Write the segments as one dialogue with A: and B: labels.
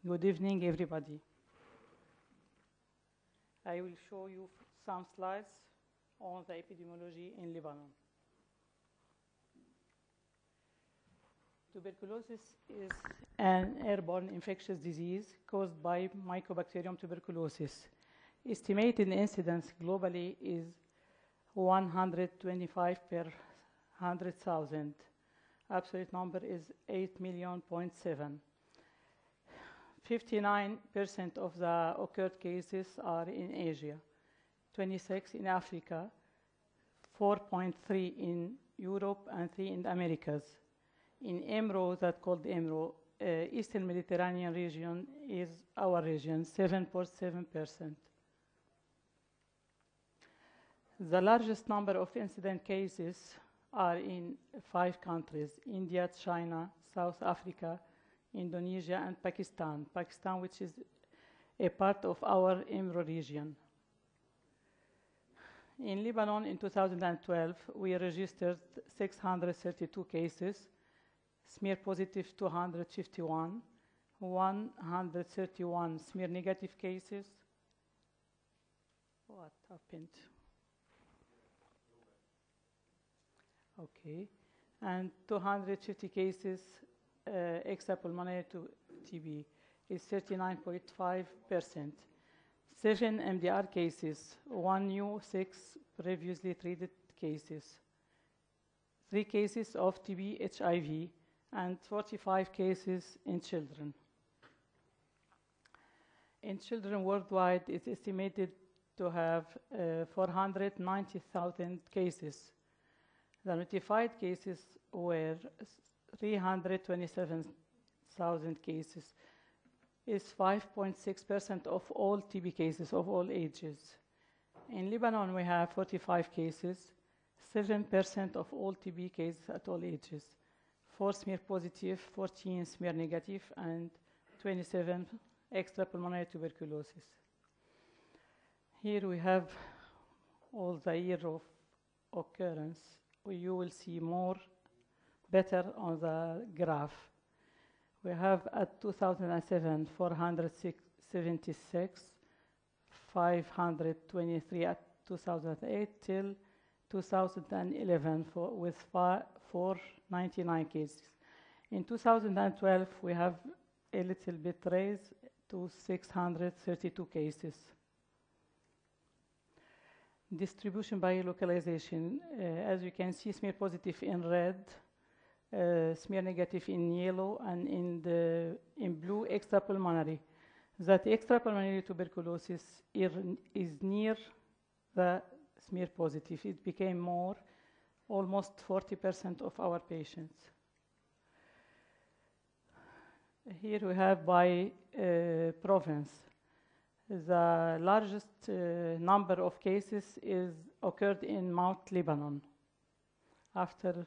A: Good evening, everybody. I will show you some slides on the epidemiology in Lebanon. Tuberculosis is an airborne infectious disease caused by Mycobacterium tuberculosis. Estimated incidence globally is 125 per 100,000. Absolute number is 8 million, 59% of the occurred cases are in Asia, 26 in Africa, 4.3 in Europe, and 3 in the Americas. In EMRO, that's called EMRO, Eastern Mediterranean region is our region, 7.7%. The largest number of incident cases are in 5 countries: India, China, South Africa, Indonesia, and Pakistan. Pakistan, which is a part of our EMRO region. In Lebanon, in 2012, we registered 632 cases, smear positive 251, 131 smear negative cases. What happened? Okay. And 250 cases extrapulmonary to TB is 39.5%. 7 MDR cases, 1 new, 6 previously treated cases, 3 cases of TB HIV, and 45 cases in children. In children worldwide, it's estimated to have 490,000 cases. The notified cases were 327,000 cases, is 5.6% of all TB cases of all ages. In Lebanon, we have 45 cases, 7% of all TB cases at all ages, 4 smear positive, 14 smear negative, and 27 extrapulmonary tuberculosis. Here we have all the year of occurrence. You will see more better on the graph. We have at 2007, 476, 523 at 2008 till 2011 with 499 cases. In 2012, we have a little bit raised to 632 cases. Distribution by localization, as you can see, smear positive in red, smear negative in yellow, and in blue extrapulmonary. That extrapulmonary tuberculosis is near the smear positive. It became more, almost 40% of our patients. Here we have by province. The largest number of cases is occurred in Mount Lebanon, after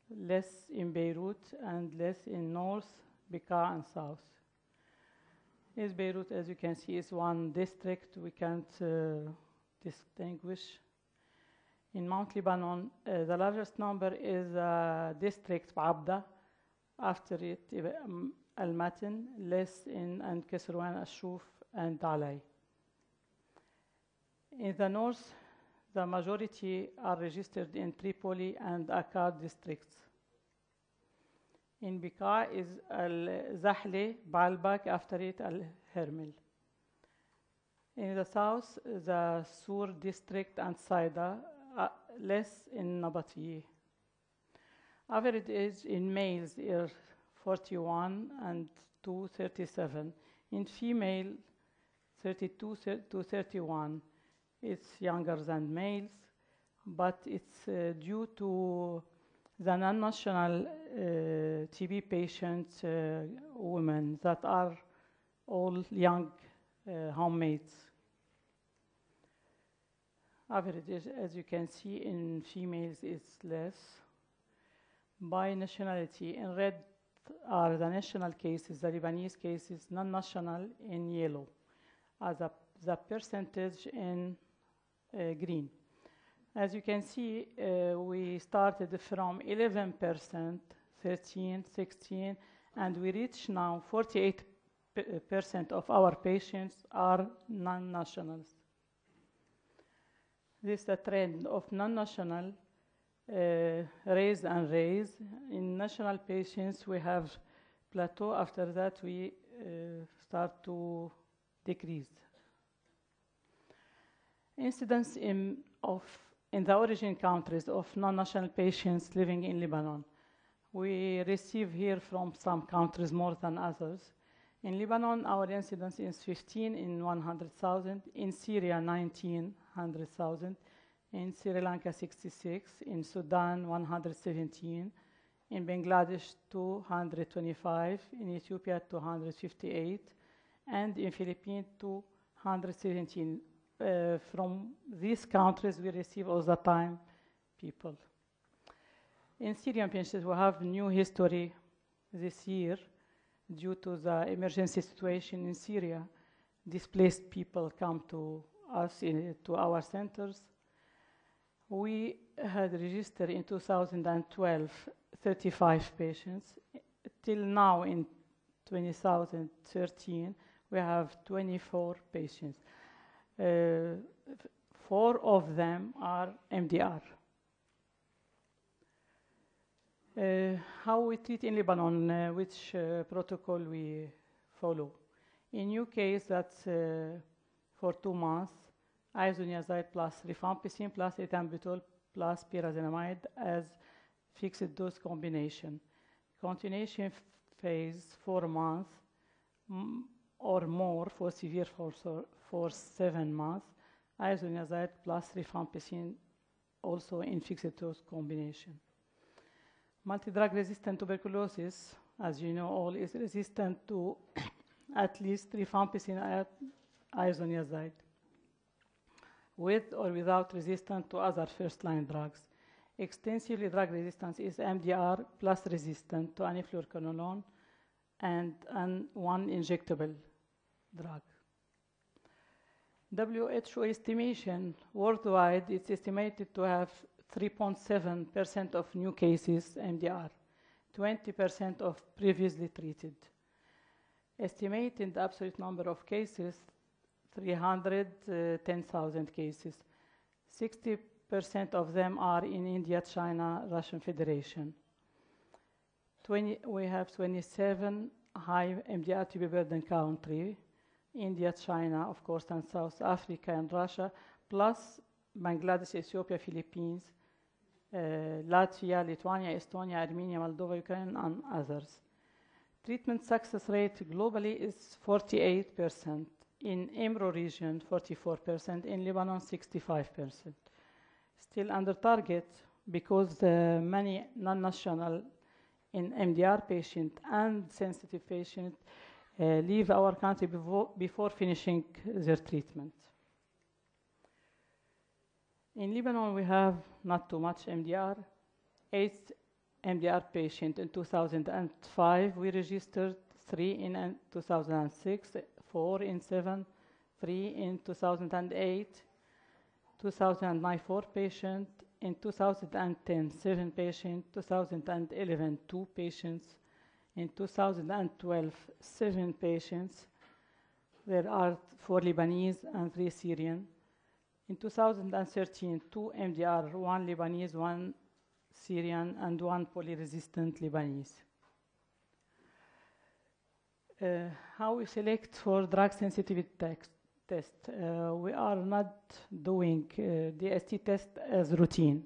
A: less in Beirut and less in North, Bekaa, and South. Is Beirut, as you can see, is one district we can't distinguish. In Mount Lebanon, the largest number is district Abda, after it Al-Matin, less in and Kesrouan, Ashuf, and Alay. In the north, the majority are registered in Tripoli and Akkad districts. In Bekaa is Al-Zahle, Baalbek, after it Al-Hermel. In the south, the Sur district and Saida, less in Nabatieh. Average age in males is 41 and 37. In female, 32 to 31. It's younger than males, but it's due to the non-national TB patient women that are all young homemates. Average, as you can see, in females is less. By nationality, in red are the national cases, the Lebanese cases, non-national in yellow, as the percentage in green. As you can see, we started from 11%, 13, 16, and we reach now 48% percent of our patients are non-nationals. This is the trend of non-national raise and raise. In national patients, we have plateau. After that, we start to decrease. Incidence in the origin countries of non-national patients living in Lebanon. We receive here from some countries more than others. In Lebanon, our incidence is 15 in 100,000. In Syria, 1,900,000. In Sri Lanka, 66. In Sudan, 117. In Bangladesh, 225. In Ethiopia, 258. And in Philippines, 217. From these countries, we receive all the time people. In Syrian patients, we have new history this year due to the emergency situation in Syria. Displaced people come to us, to our centers. We had registered in 2012 35 patients. Till now, in 2013, we have 24 patients. 4 of them are MDR. How we treat in Lebanon, which protocol we follow. In UK, that's for 2 months, isoniazid plus rifampicin plus ethambutol plus pyrazinamide as fixed dose combination. Continuation phase 4 months or more for severe for 7 months, isoniazid plus rifampicin also in fixed dose combination. Multi-drug resistant tuberculosis, as you know all, is resistant to at least rifampicin and isoniazid, with or without resistance to other first-line drugs. Extensively drug resistance is MDR plus resistant to anifluorquinolone and one injectable drug. WHO estimation worldwide, it's estimated to have 3.7% of new cases MDR, 20% of previously treated. Estimating the absolute number of cases, 310,000 cases. 60% of them are in India, China, Russian Federation. We have 27 high MDR TB burden countries, India, China, of course, and South Africa and Russia, plus Bangladesh, Ethiopia, Philippines, Latvia, Lithuania, Estonia, Armenia, Moldova, Ukraine, and others. Treatment success rate globally is 48%. In EMRO region, 44%. In Lebanon, 65%. Still under target because many non-national in MDR patient and sensitive patient leave our country before finishing their treatment. In Lebanon, we have not too much MDR. 8 MDR patients in 2005. We registered 3 in 2006, 4 in 7, 3 in 2008, 2009, 4 patients, in 2010, 7 patients, 2011, 2 patients, in 2012, 7 patients. There are 4 Lebanese and 3 Syrian. In 2013, 2 MDR, 1 Lebanese, 1 Syrian, and 1 polyresistant Lebanese. How we select for drug sensitivity test? We are not doing DST test as routine.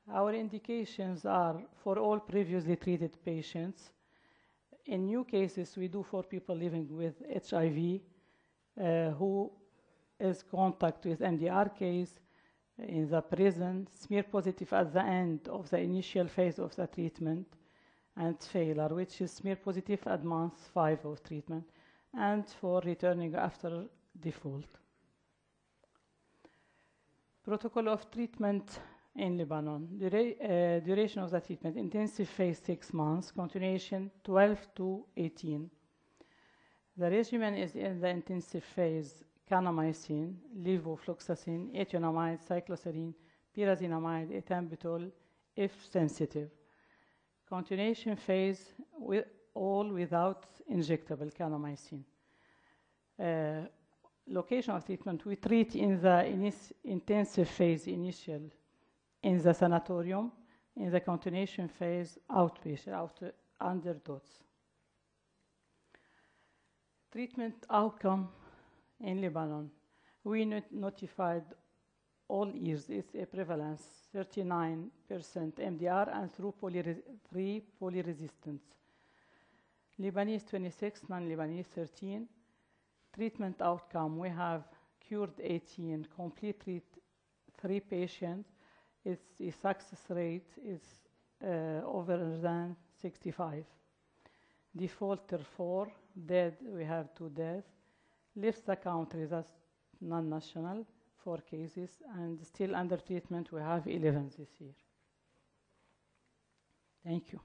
A: Our indications are for all previously treated patients. In new cases, we do for people living with HIV who is contact with MDR case in the prison, smear positive at the end of the initial phase of the treatment, and failure, which is smear positive at month 5 of treatment, and for returning after default. Protocol of treatment in Lebanon. Duration of the treatment, intensive phase 6 months, continuation 12 to 18. The regimen is in the intensive phase kanamycin, levofloxacin, etonamide, cycloserine, pyrazinamide, ethambutol, if sensitive. Continuation phase with all without injectable kanamycin. Location of treatment, we treat in the intensive phase initial in the sanatorium, in the continuation phase outpatient, under DOTS. Treatment outcome in Lebanon, we notified all years, it's a prevalence, 39% MDR and through polyresistance. Lebanese 26, non-Lebanese 13. Treatment outcome, we have cured 18, complete 3 patients. Its success rate is over than 65. Defaulter 4, dead, we have 2 deaths. Left the country, that's non-national, 4 cases, and still under treatment, we have 11 this year. Thank you.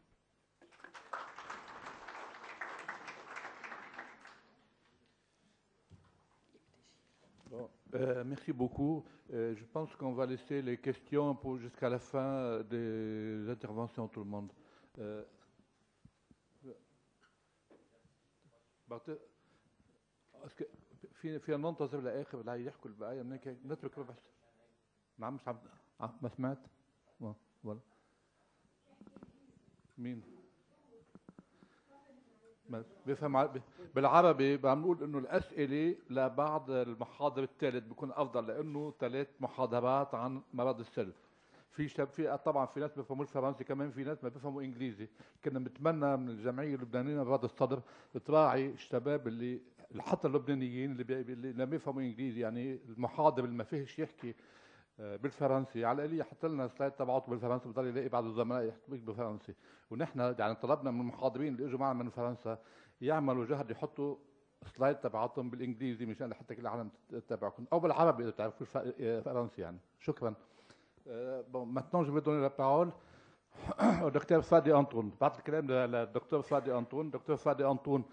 B: Bon, merci beaucoup. Je pense qu'on va laisser les questions pour jusqu'à la fin des interventions, tout le monde. في ننتظر لاخر اللي هيحكوا البقايا نترك ربع ساعه. مش ما سمعت؟ ولا مين؟ بفهم بالعربي بنقول انه الاسئله لبعض المحاضر الثالث بيكون افضل لانه 3 محاضرات عن مرض السل. في طبعا في ناس بيفهموا الفرنسي، كمان في ناس ما بيفهموا انجليزي. كنا بنتمنى من الجمعيه اللبنانيه لامراض الصدر تراعي الشباب اللي حتى اللبنانيين اللي ما بيفهموا انجليزي، يعني المحاضر اللي ما فيهش يحكي بالفرنسي على الاقل يحط لنا سلايد تبعته بالفرنسي، بضل يلاقي بعض الزملاء يحكوا بالفرنسي. ونحن يعني طلبنا من المحاضرين اللي اجوا معنا من فرنسا يعملوا جهد يحطوا سلايد تبعاتهم بالانجليزي مشان حتى كل العالم تتابعكم، او بالعربي اذا بتعرفوا الفرنسي يعني. شكرا. Maintenant, je vais donner la parole au docteur Fadi Antoun. بعد الكلام للدكتور فادي أنطون. دكتور فادي أنطون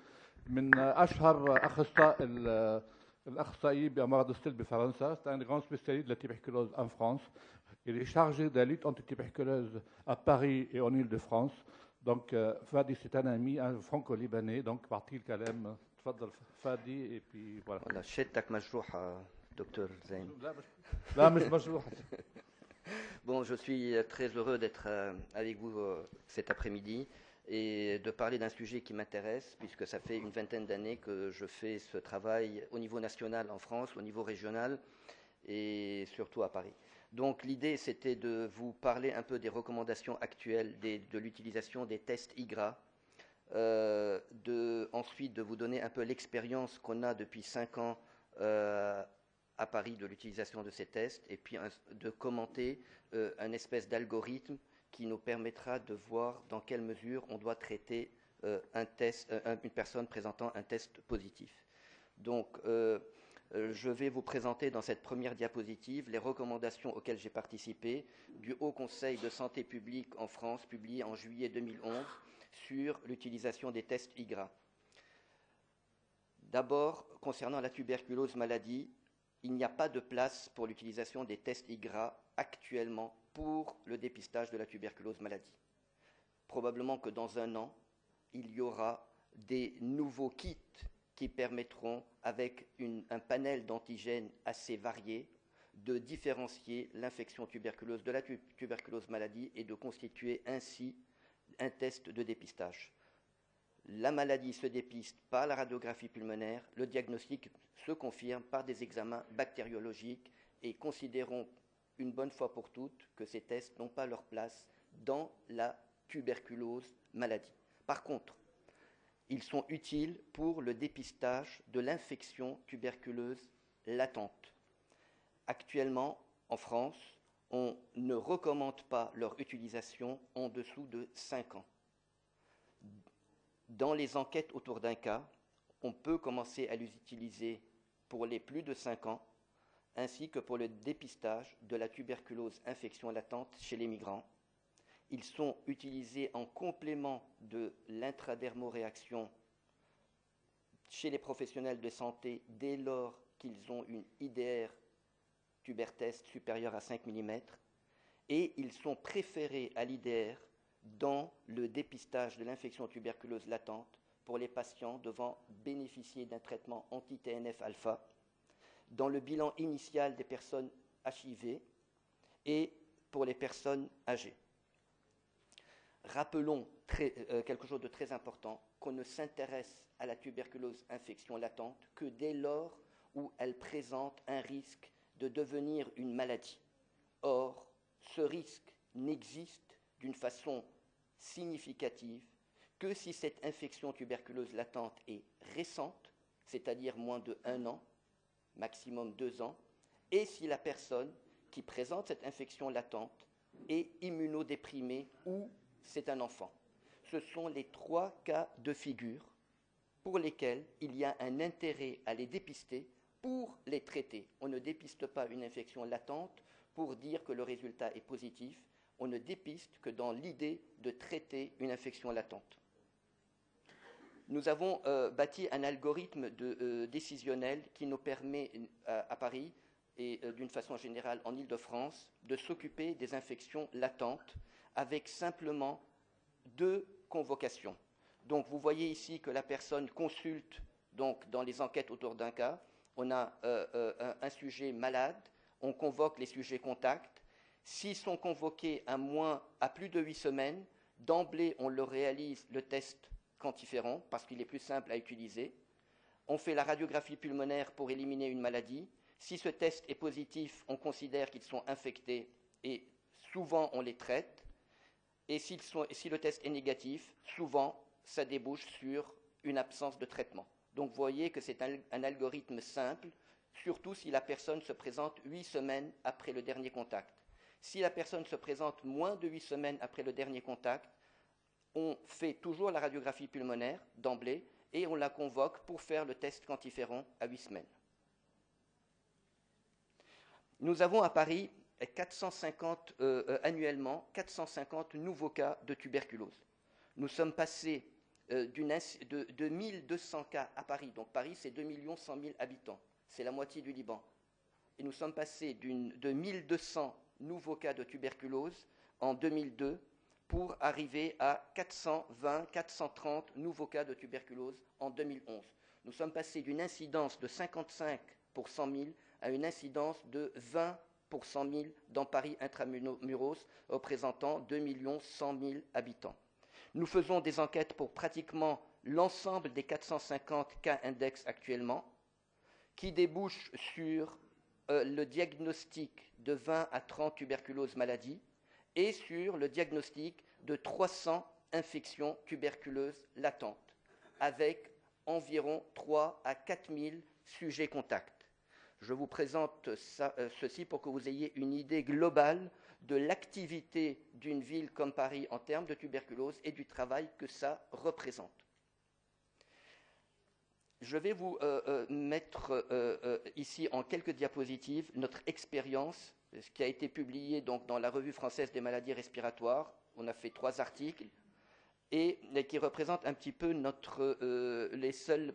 B: من أشهر الأخصائيين بأمراض السل بفرنسا. C'est un grand spécialiste de la tuberculose en France. Il est chargé de la lutte anti-tuberculose à Paris et en Île-de-France. Donc, Fadi, c'est un ami, un franco-libanais. Donc, بعطيه الكلام. تفضل فادي et puis voilà.
C: والله شتك مجروحة دكتور زين.
B: لا مش مجروحة.
C: Bon, je suis très heureux d'être avec vous cet après-midi et de parler d'un sujet qui m'intéresse, puisque ça fait une vingtaine d'années que je fais ce travail au niveau national en France, au niveau régional et surtout à Paris. Donc l'idée, c'était de vous parler un peu des recommandations actuelles de l'utilisation des tests IGRA, ensuite de vous donner un peu l'expérience qu'on a depuis 5 ans à Paris de l'utilisation de ces tests, et puis de commenter un espèce d'algorithme qui nous permettra de voir dans quelle mesure on doit traiter une personne présentant un test positif. Donc, je vais vous présenter dans cette première diapositive les recommandations auxquelles j'ai participé du Haut Conseil de santé publique en France, publié en juillet 2011, sur l'utilisation des tests IGRA. D'abord, concernant la tuberculose maladie, il n'y a pas de place pour l'utilisation des tests IGRA actuellement pour le dépistage de la tuberculose maladie. Probablement que dans un an, il y aura des nouveaux kits qui permettront, avec un panel d'antigènes assez varié, de différencier l'infection tuberculeuse de la tuberculose maladie et de constituer ainsi un test de dépistage. La maladie se dépiste par la radiographie pulmonaire, le diagnostic se confirme par des examens bactériologiques et considérons une bonne fois pour toutes que ces tests n'ont pas leur place dans la tuberculose maladie. Par contre, ils sont utiles pour le dépistage de l'infection tuberculeuse latente. Actuellement, en France, on ne recommande pas leur utilisation en dessous de 5 ans. Dans les enquêtes autour d'un cas, on peut commencer à les utiliser pour les plus de 5 ans, ainsi que pour le dépistage de la tuberculose infection latente chez les migrants. Ils sont utilisés en complément de l'intradermoréaction chez les professionnels de santé dès lors qu'ils ont une IDR tubertest supérieure à 5 mm, et ils sont préférés à l'IDR dans le dépistage de l'infection tuberculeuse latente pour les patients devant bénéficier d'un traitement anti-TNF-alpha, dans le bilan initial des personnes HIV et pour les personnes âgées. Rappelons quelque chose de très important, qu'on ne s'intéresse à la tuberculose infection latente que dès lors où elle présente un risque de devenir une maladie. Or, ce risque n'existe d'une façon significative que si cette infection tuberculeuse latente est récente, c'est-à-dire moins de 1 an, maximum 2 ans, et si la personne qui présente cette infection latente est immunodéprimée ou c'est un enfant. Ce sont les 3 cas de figure pour lesquels il y a un intérêt à les dépister pour les traiter. On ne dépiste pas une infection latente pour dire que le résultat est positif. On ne dépiste que dans l'idée de traiter une infection latente. Nous avons bâti un algorithme décisionnel qui nous permet à Paris et d'une façon générale en Île-de-France de s'occuper des infections latentes avec simplement 2 convocations. Donc vous voyez ici que la personne consulte donc, dans les enquêtes autour d'un cas. On a un sujet malade, on convoque les sujets contacts. S'ils sont convoqués à plus de 8 semaines, d'emblée on leur réalise le test quantiféron parce qu'il est plus simple à utiliser. On fait la radiographie pulmonaire pour éliminer une maladie. Si ce test est positif, on considère qu'ils sont infectés et souvent on les traite. Et si le test est négatif, souvent ça débouche sur une absence de traitement. Donc vous voyez que c'est un algorithme simple, surtout si la personne se présente 8 semaines après le dernier contact. Si la personne se présente moins de 8 semaines après le dernier contact, on fait toujours la radiographie pulmonaire d'emblée et on la convoque pour faire le test quantiféron à 8 semaines. Nous avons à Paris annuellement 450 nouveaux cas de tuberculose. Nous sommes passés de 1200 cas à Paris. Donc Paris, c'est 2 100 000 habitants. C'est la moitié du Liban. Et nous sommes passés de 1200 nouveaux cas de tuberculose en 2002 pour arriver à 420, 430 nouveaux cas de tuberculose en 2011. Nous sommes passés d'une incidence de 55 pour 100 000 à une incidence de 20 pour 100 000 dans Paris intramuros, représentant 2 100 000 habitants. Nous faisons des enquêtes pour pratiquement l'ensemble des 450 cas index actuellement, qui débouchent sur le diagnostic de 20 à 30 tuberculoses maladies et sur le diagnostic de 300 infections tuberculeuses latentes, avec environ 3 à 4 000 sujets contacts. Je vous présente ceci pour que vous ayez une idée globale de l'activité d'une ville comme Paris en termes de tuberculose et du travail que ça représente. Je vais vous mettre ici en quelques diapositives notre expérience, ce qui a été publié donc, dans la Revue française des maladies respiratoires. On a fait 3 articles et qui représentent un petit peu les seuls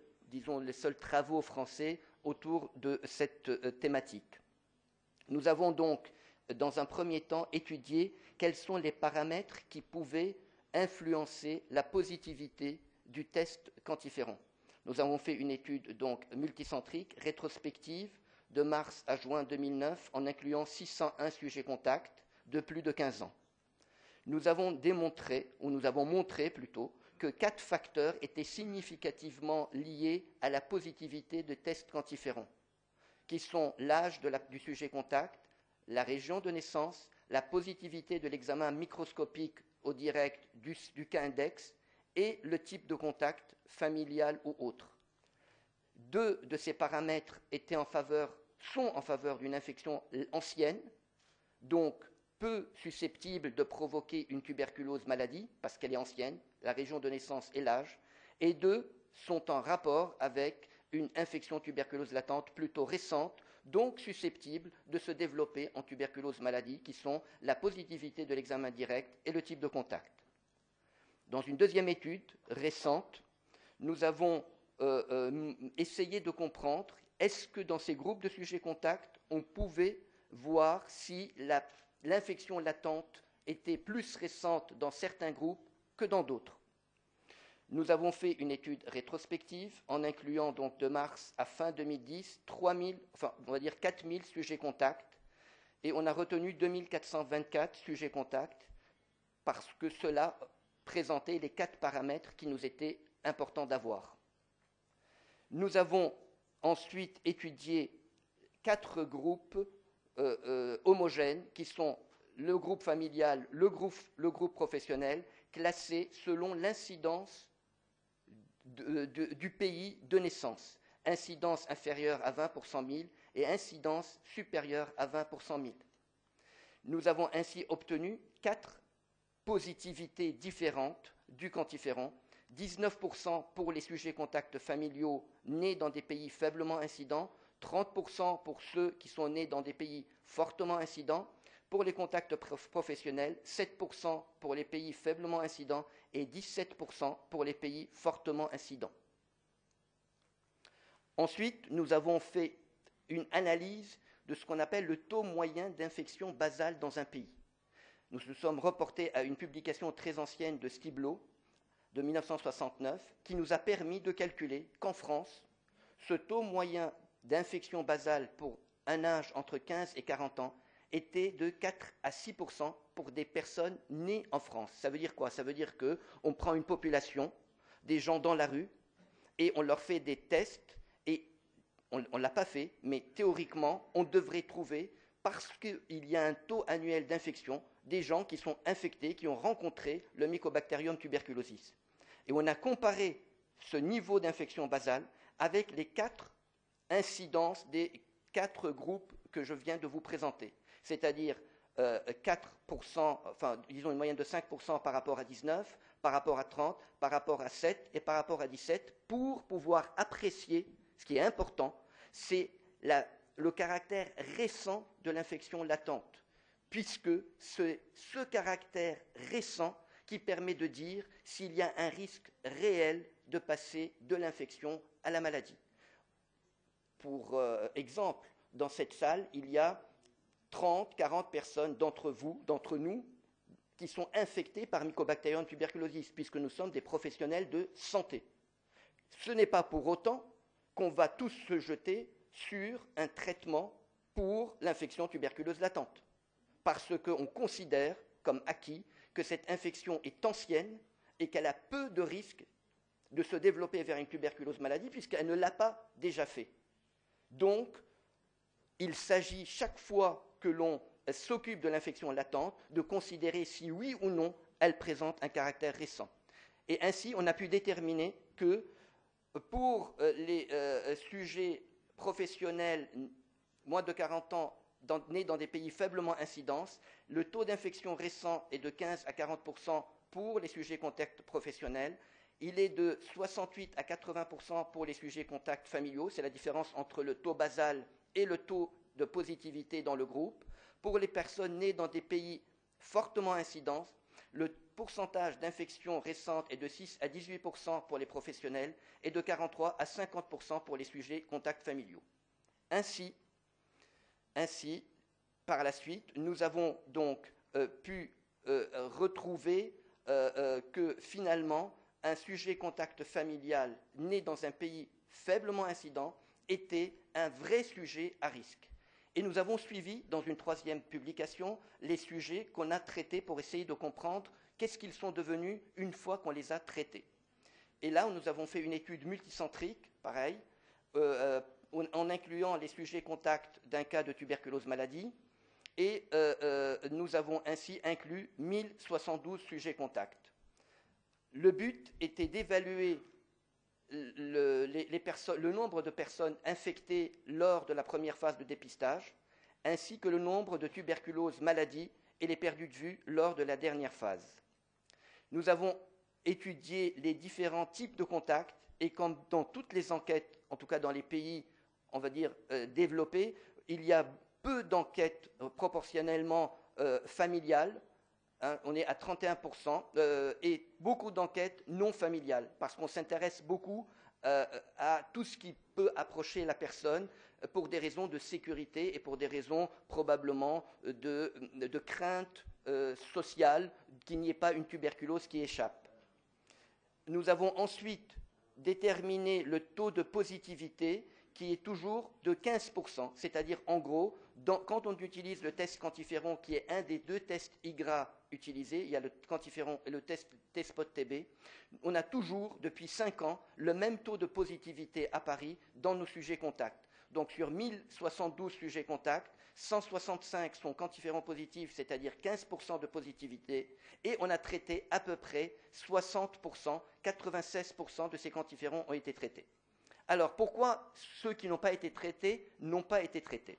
C: travaux français autour de cette thématique. Nous avons donc, dans un premier temps, étudié quels sont les paramètres qui pouvaient influencer la positivité du test quantiféron. Nous avons fait une étude donc multicentrique, rétrospective, de mars à juin 2009, en incluant 601 sujets contacts de plus de 15 ans. Nous avons montré plutôt, que 4 facteurs étaient significativement liés à la positivité de tests quantiféron, qui sont l'âge du sujet contact, la région de naissance, la positivité de l'examen microscopique au direct du cas index et le type de contact familial ou autre. 2 de ces paramètres sont en faveur d'une infection ancienne, donc peu susceptible de provoquer une tuberculose maladie, parce qu'elle est ancienne, la région de naissance et l'âge, et 2 sont en rapport avec une infection tuberculose latente plutôt récente, donc susceptible de se développer en tuberculose maladie, qui sont la positivité de l'examen direct et le type de contact. Dans une deuxième étude récente, nous avons essayé de comprendre est-ce que dans ces groupes de sujets contacts, on pouvait voir si l'infection latente était plus récente dans certains groupes que dans d'autres. Nous avons fait une étude rétrospective en incluant donc de mars à fin 2010 4 000 sujets contacts et on a retenu 2424 sujets contacts parce que cela présentait les 4 paramètres qui nous étaient importants d'avoir. Nous avons ensuite étudié 4 groupes homogènes qui sont le groupe familial, le groupe professionnel, classés selon l'incidence du pays de naissance. Incidence inférieure à 20 pour 100 000 et incidence supérieure à 20 pour 100 000. Nous avons ainsi obtenu 4 positivités différentes du quantiféron, 19% pour les sujets contacts familiaux nés dans des pays faiblement incidents, 30% pour ceux qui sont nés dans des pays fortement incidents, pour les contacts professionnels, 7% pour les pays faiblement incidents et 17% pour les pays fortement incidents. Ensuite, nous avons fait une analyse de ce qu'on appelle le taux moyen d'infection basale dans un pays. Nous nous sommes reportés à une publication très ancienne de Stiblo, de 1969, qui nous a permis de calculer qu'en France, ce taux moyen d'infection basale pour un âge entre 15 et 40 ans était de 4 à 6% pour des personnes nées en France. Ça veut dire quoi? Ça veut dire qu'on prend une population, des gens dans la rue, et on leur fait des tests, et on ne l'a pas fait, mais théoriquement, on devrait trouver, parce qu'il y a un taux annuel d'infection, des gens qui sont infectés, qui ont rencontré le Mycobacterium tuberculosis. Et on a comparé ce niveau d'infection basale avec les 4 incidences des 4 groupes que je viens de vous présenter. C'est-à-dire 4%, disons une moyenne de 5% par rapport à 19, par rapport à 30, par rapport à 7 et par rapport à 17, pour pouvoir apprécier, ce qui est important, c'est le caractère récent de l'infection latente, puisque c'est ce caractère récent qui permet de dire s'il y a un risque réel de passer de l'infection à la maladie. Pour exemple, dans cette salle, il y a 30, 40 personnes d'entre nous, qui sont infectées par Mycobacterium tuberculosis, puisque nous sommes des professionnels de santé. Ce n'est pas pour autant qu'on va tous se jeter sur un traitement pour l'infection tuberculeuse latente, parce qu'on considère comme acquis que cette infection est ancienne et qu'elle a peu de risques de se développer vers une tuberculose maladie, puisqu'elle ne l'a pas déjà fait. Donc, il s'agit chaque fois que l'on s'occupe de l'infection latente de considérer si oui ou non elle présente un caractère récent. Et ainsi, on a pu déterminer que pour les sujets professionnels moins de 40 ans nés dans des pays faiblement incidence, le taux d'infection récent est de 15 à 40% pour les sujets contacts professionnels. Il est de 68 à 80% pour les sujets contacts familiaux. C'est la différence entre le taux basal et le taux de positivité dans le groupe. Pour les personnes nées dans des pays fortement incidents, le pourcentage d'infection récente est de 6 à 18% pour les professionnels et de 43 à 50% pour les sujets contacts familiaux. Ainsi, par la suite, nous avons donc pu retrouver que finalement, un sujet contact familial né dans un pays faiblement incident était un vrai sujet à risque. Et nous avons suivi, dans une 3e publication, les sujets qu'on a traités pour essayer de comprendre qu'est-ce qu'ils sont devenus une fois qu'on les a traités. Et là, nous avons fait une étude multicentrique, pareil, en incluant les sujets contacts d'un cas de tuberculose maladie, et nous avons ainsi inclus 1072 sujets contacts. Le but était d'évaluer le nombre de personnes infectées lors de la première phase de dépistage, ainsi que le nombre de tuberculose maladie et les perdus de vue lors de la dernière phase. Nous avons étudié les différents types de contacts, et comme dans toutes les enquêtes, en tout cas dans les pays, on va dire, développés, il y a peu d'enquêtes proportionnellement familiales. On est à 31%, et beaucoup d'enquêtes non familiales, parce qu'on s'intéresse beaucoup à tout ce qui peut approcher la personne pour des raisons de sécurité et pour des raisons probablement de crainte sociale, qu'il n'y ait pas une tuberculose qui échappe. Nous avons ensuite déterminé le taux de positivité qui est toujours de 15%, c'est-à-dire en gros, quand on utilise le test quantiferon, qui est un des deux tests IGRA utilisés, il y a le quantiferon et le test T-spot-TB, on a toujours, depuis 5 ans, le même taux de positivité à Paris dans nos sujets contacts. Donc sur 1072 sujets contacts, 165 sont quantiférons positifs, c'est-à-dire 15% de positivité, et on a traité à peu près 60%, 96% de ces quantiférons ont été traités. Alors, pourquoi ceux qui n'ont pas été traités n'ont pas été traités?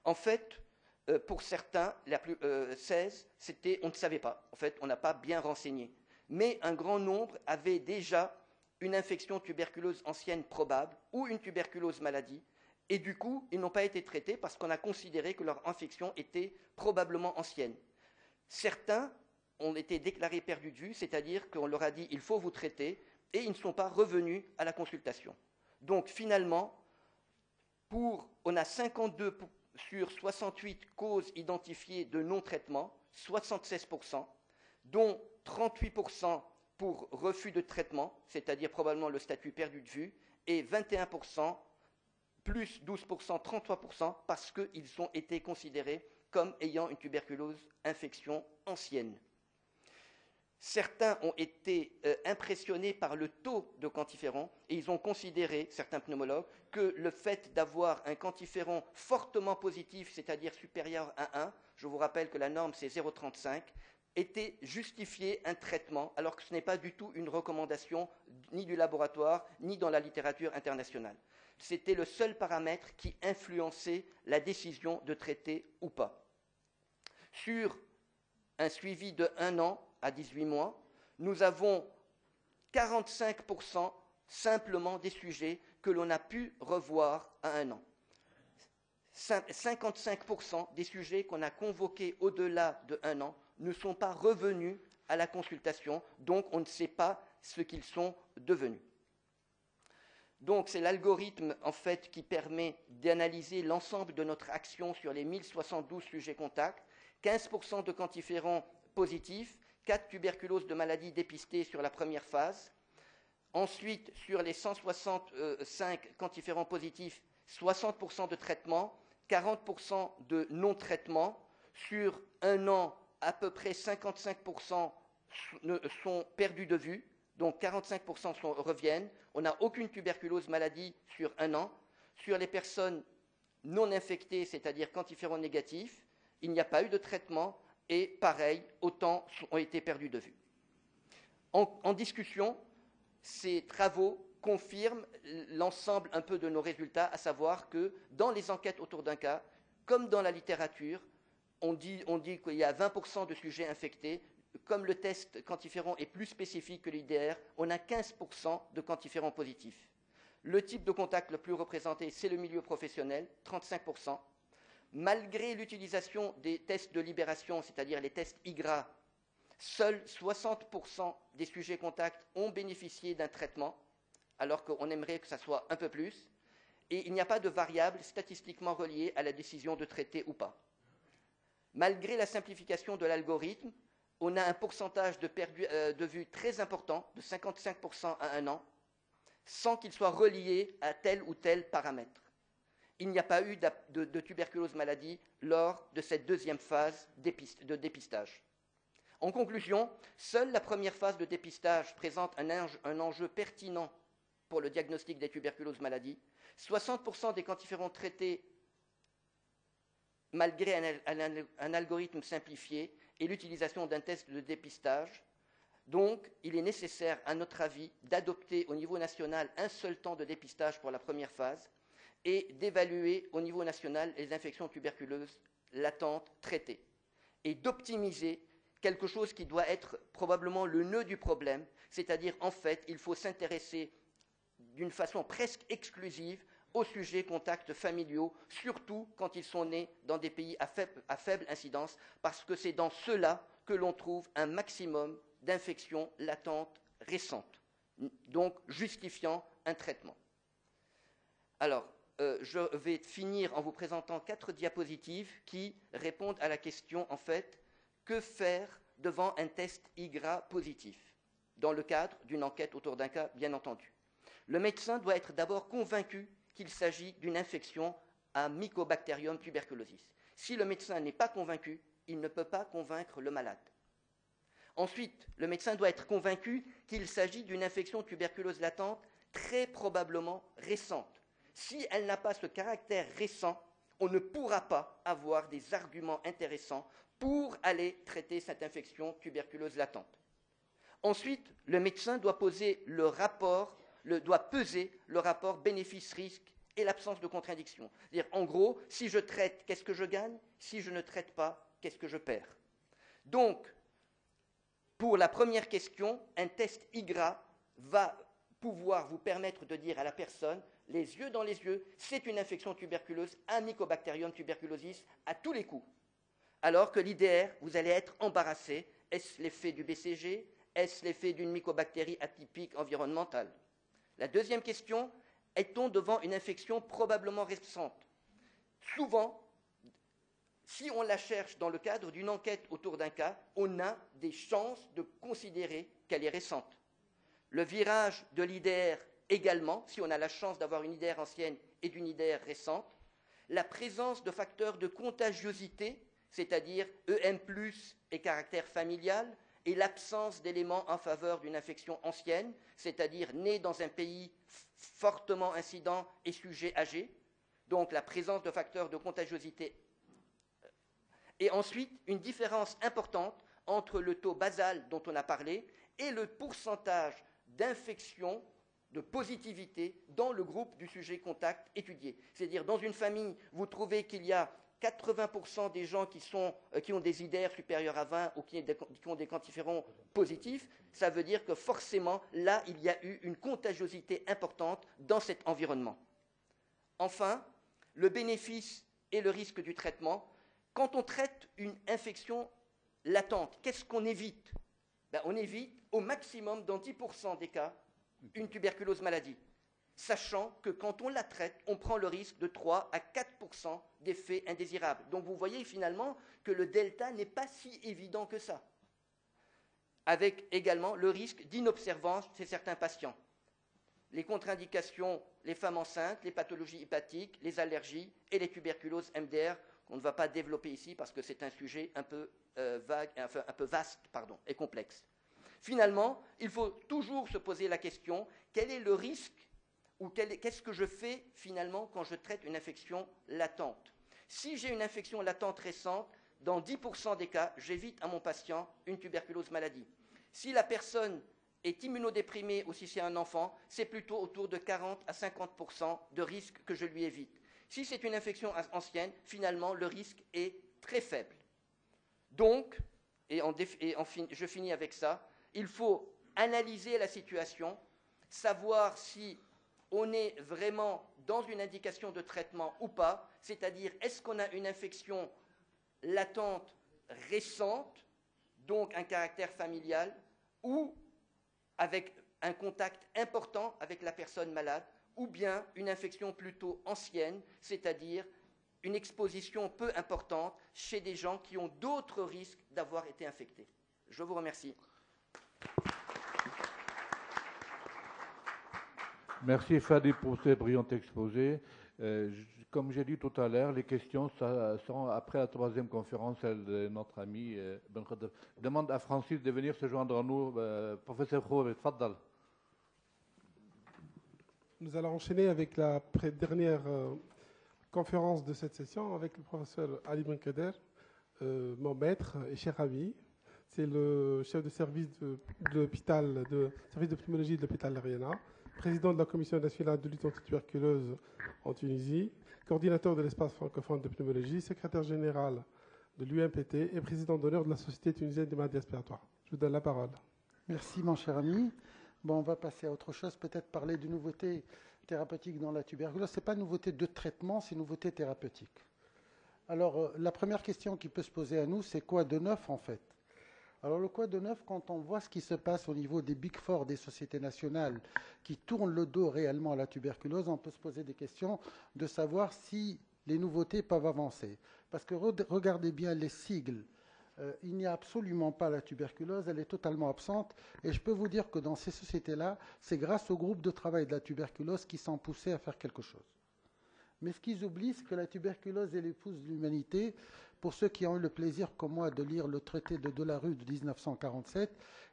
C: En fait, pour certains, 16, on ne savait pas. En fait, on n'a pas bien renseigné. Mais un grand nombre avaient déjà une infection tuberculeuse ancienne probable ou une tuberculose maladie. Et du coup, ils n'ont pas été traités parce qu'on a considéré que leur infection était probablement ancienne. Certains ont été déclarés perdus de vue, c'est-à-dire qu'on leur a dit « il faut vous traiter » et ils ne sont pas revenus à la consultation. Donc finalement, on a 52 sur 68 causes identifiées de non-traitement, 76%, dont 38% pour refus de traitement, c'est-à-dire probablement le statut perdu de vue, et 21%, plus 12%, 33%, parce qu'ils ont été considérés comme ayant une tuberculose infection ancienne. Certains ont été impressionnés par le taux de quantiférons et ils ont considéré, certains pneumologues, que le fait d'avoir un quantiféron fortement positif, c'est-à-dire supérieur à 1, je vous rappelle que la norme c'est 0,35, était justifié un traitement, alors que ce n'est pas du tout une recommandation ni du laboratoire, ni dans la littérature internationale. C'était le seul paramètre qui influençait la décision de traiter ou pas. Sur un suivi de 1 an, à 18 mois, nous avons 45% simplement des sujets que l'on a pu revoir à 1 an. 55% des sujets qu'on a convoqués au-delà de 1 an ne sont pas revenus à la consultation, donc on ne sait pas ce qu'ils sont devenus. Donc c'est l'algorithme en fait qui permet d'analyser l'ensemble de notre action sur les 1072 sujets contacts, 15% de quantiférons positifs, 4 tuberculoses de maladies dépistées sur la première phase. Ensuite, sur les 165 quantiférons positifs, 60% de traitement, 40% de non-traitement. Sur 1 an, à peu près 55% sont perdus de vue, donc 45% reviennent. On n'a aucune tuberculose maladie sur 1 an. Sur les personnes non infectées, c'est-à-dire quantiférons négatifs, il n'y a pas eu de traitement. Et pareil, autant ont été perdus de vue. En discussion, ces travaux confirment l'ensemble un peu de nos résultats, à savoir que dans les enquêtes autour d'un cas, comme dans la littérature, on dit qu'il y a 20% de sujets infectés. Comme le test quantiférons est plus spécifique que l'IDR, on a 15% de quantiférons positifs. Le type de contact le plus représenté, c'est le milieu professionnel, 35%. Malgré l'utilisation des tests de libération, c'est-à-dire les tests IGRA, seuls 60% des sujets contacts ont bénéficié d'un traitement, alors qu'on aimerait que ça soit un peu plus, et il n'y a pas de variable statistiquement reliée à la décision de traiter ou pas. Malgré la simplification de l'algorithme, on a un pourcentage de perdu de vue très important, de 55% à 1 an, sans qu'il soit relié à tel ou tel paramètre. Il n'y a pas eu de tuberculose maladie lors de cette deuxième phase de dépistage. En conclusion, seule la première phase de dépistage présente un enjeu pertinent pour le diagnostic des tuberculoses maladies. 60% des quantiférons traités malgré un algorithme simplifié et l'utilisation d'un test de dépistage. Donc, il est nécessaire, à notre avis, d'adopter au niveau national un seul temps de dépistage pour la première phase et d'évaluer au niveau national les infections tuberculeuses latentes traitées et d'optimiser quelque chose qui doit être probablement le nœud du problème, c'est-à-dire en fait il faut s'intéresser d'une façon presque exclusive aux sujets contacts familiaux, surtout quand ils sont nés dans des pays à faible incidence, parce que c'est dans ceux-là que l'on trouve un maximum d'infections latentes récentes, donc justifiant un traitement. Alors, je vais finir en vous présentant 4 diapositives qui répondent à la question, en fait, Que faire devant un test IGRA positif, dans le cadre d'une enquête autour d'un cas, bien entendu? Le médecin doit être d'abord convaincu qu'il s'agit d'une infection à Mycobacterium tuberculosis. Si le médecin n'est pas convaincu, il ne peut pas convaincre le malade. Ensuite, le médecin doit être convaincu qu'il s'agit d'une infection tuberculose latente très probablement récente. Si elle n'a pas ce caractère récent, on ne pourra pas avoir des arguments intéressants pour aller traiter cette infection tuberculose latente. Ensuite, le médecin doit peser le rapport bénéfice-risque et l'absence de contre-indication. C'est-à-dire, en gros, si je traite, qu'est-ce que je gagne? Si je ne traite pas, qu'est-ce que je perds? Donc, pour la première question, un test IGRA va pouvoir vous permettre de dire à la personne, les yeux dans les yeux, c'est une infection tuberculeuse à Mycobacterium tuberculosis à tous les coups. Alors que l'IDR, vous allez être embarrassé. Est-ce l'effet du BCG? Est-ce l'effet d'une mycobactérie atypique environnementale? La deuxième question, est-on devant une infection probablement récente? Souvent, si on la cherche dans le cadre d'une enquête autour d'un cas, on a des chances de considérer qu'elle est récente. Le virage de l'IDR également, si on a la chance d'avoir une IDR ancienne et d'une IDR récente. La présence de facteurs de contagiosité, c'est-à-dire EM+, et caractère familial, et l'absence d'éléments en faveur d'une infection ancienne, c'est-à-dire née dans un pays fortement incident et sujet âgé, donc la présence de facteurs de contagiosité. Et ensuite, une différence importante entre le taux basal dont on a parlé et le pourcentage d'infection, de positivité dans le groupe du sujet contact étudié. C'est-à-dire, dans une famille, vous trouvez qu'il y a 80% des gens qui ont des IDR supérieurs à 20 ou qui ont des quantiférons positifs, ça veut dire que forcément, là, il y a eu une contagiosité importante dans cet environnement. Enfin, le bénéfice et le risque du traitement. Quand on traite une infection latente, qu'est-ce qu'on évite? On évite au maximum, dans 10% des cas, une tuberculose maladie, sachant que quand on la traite, on prend le risque de 3 à 4% d'effets indésirables. Donc vous voyez finalement que le delta n'est pas si évident que ça, avec également le risque d'inobservance chez certains patients. Les contre-indications, les femmes enceintes, les pathologies hépatiques, les allergies et les tuberculoses MDR, qu'on ne va pas développer ici parce que c'est un sujet un peu vaste et complexe. Finalement, il faut toujours se poser la question, quel est le risque ou qu'est-ce que je fais finalement quand je traite une infection latente? Si j'ai une infection latente récente, dans 10% des cas, j'évite à mon patient une tuberculose maladie. Si la personne est immunodéprimée ou si c'est un enfant, c'est plutôt autour de 40 à 50% de risque que je lui évite. Si c'est une infection ancienne, finalement, le risque est très faible. Donc, je finis avec ça, il faut analyser la situation, savoir si on est vraiment dans une indication de traitement ou pas, c'est-à-dire est-ce qu'on a une infection latente récente, donc un caractère familial, ou avec un contact important avec la personne malade, ou bien une infection plutôt ancienne, c'est-à-dire une exposition peu importante chez des gens qui ont d'autres risques d'avoir été infectés. Je vous remercie.
B: Merci Fadi pour ce brillant exposé. Comme j'ai dit tout à l'heure, les questions seront après la troisième conférence, celle de notre ami Ben Khadr. Je demande à Francis de venir se joindre à nous. Professeur Khoury, tfaddal.
D: Nous allons enchaîner avec la dernière conférence de cette session avec le professeur Ali Ben Khadr, mon maître et cher ami. C'est le chef de service de l'hôpital, service de pneumologie de l'hôpital Ariana, président de la Commission nationale de lutte antituberculeuse en Tunisie, coordinateur de l'espace francophone de pneumologie, secrétaire général de l'UMPT et président d'honneur de la Société tunisienne des maladies respiratoires. Je vous donne la parole.
E: Merci mon cher ami. Bon, on va passer à autre chose, peut-être parler de nouveautés thérapeutiques dans la tuberculose. Ce n'est pas une nouveauté de traitement, c'est une nouveauté thérapeutique. Alors, la première question qui peut se poser à nous, c'est quoi de neuf en fait? Alors, le quoi de neuf, quand on voit ce qui se passe au niveau des Big Four, des sociétés nationales qui tournent le dos réellement à la tuberculose, on peut se poser des questions de savoir si les nouveautés peuvent avancer. Parce que regardez bien les sigles il n'y a absolument pas la tuberculose, elle est totalement absente. Et je peux vous dire que dans ces sociétés-là, c'est grâce au groupe de travail de la tuberculose qu'ils sont poussés à faire quelque chose. Mais ce qu'ils oublient, c'est que la tuberculose est l'épouse de l'humanité. Pour ceux qui ont eu le plaisir, comme moi, de lire le traité de Delarue de 1947,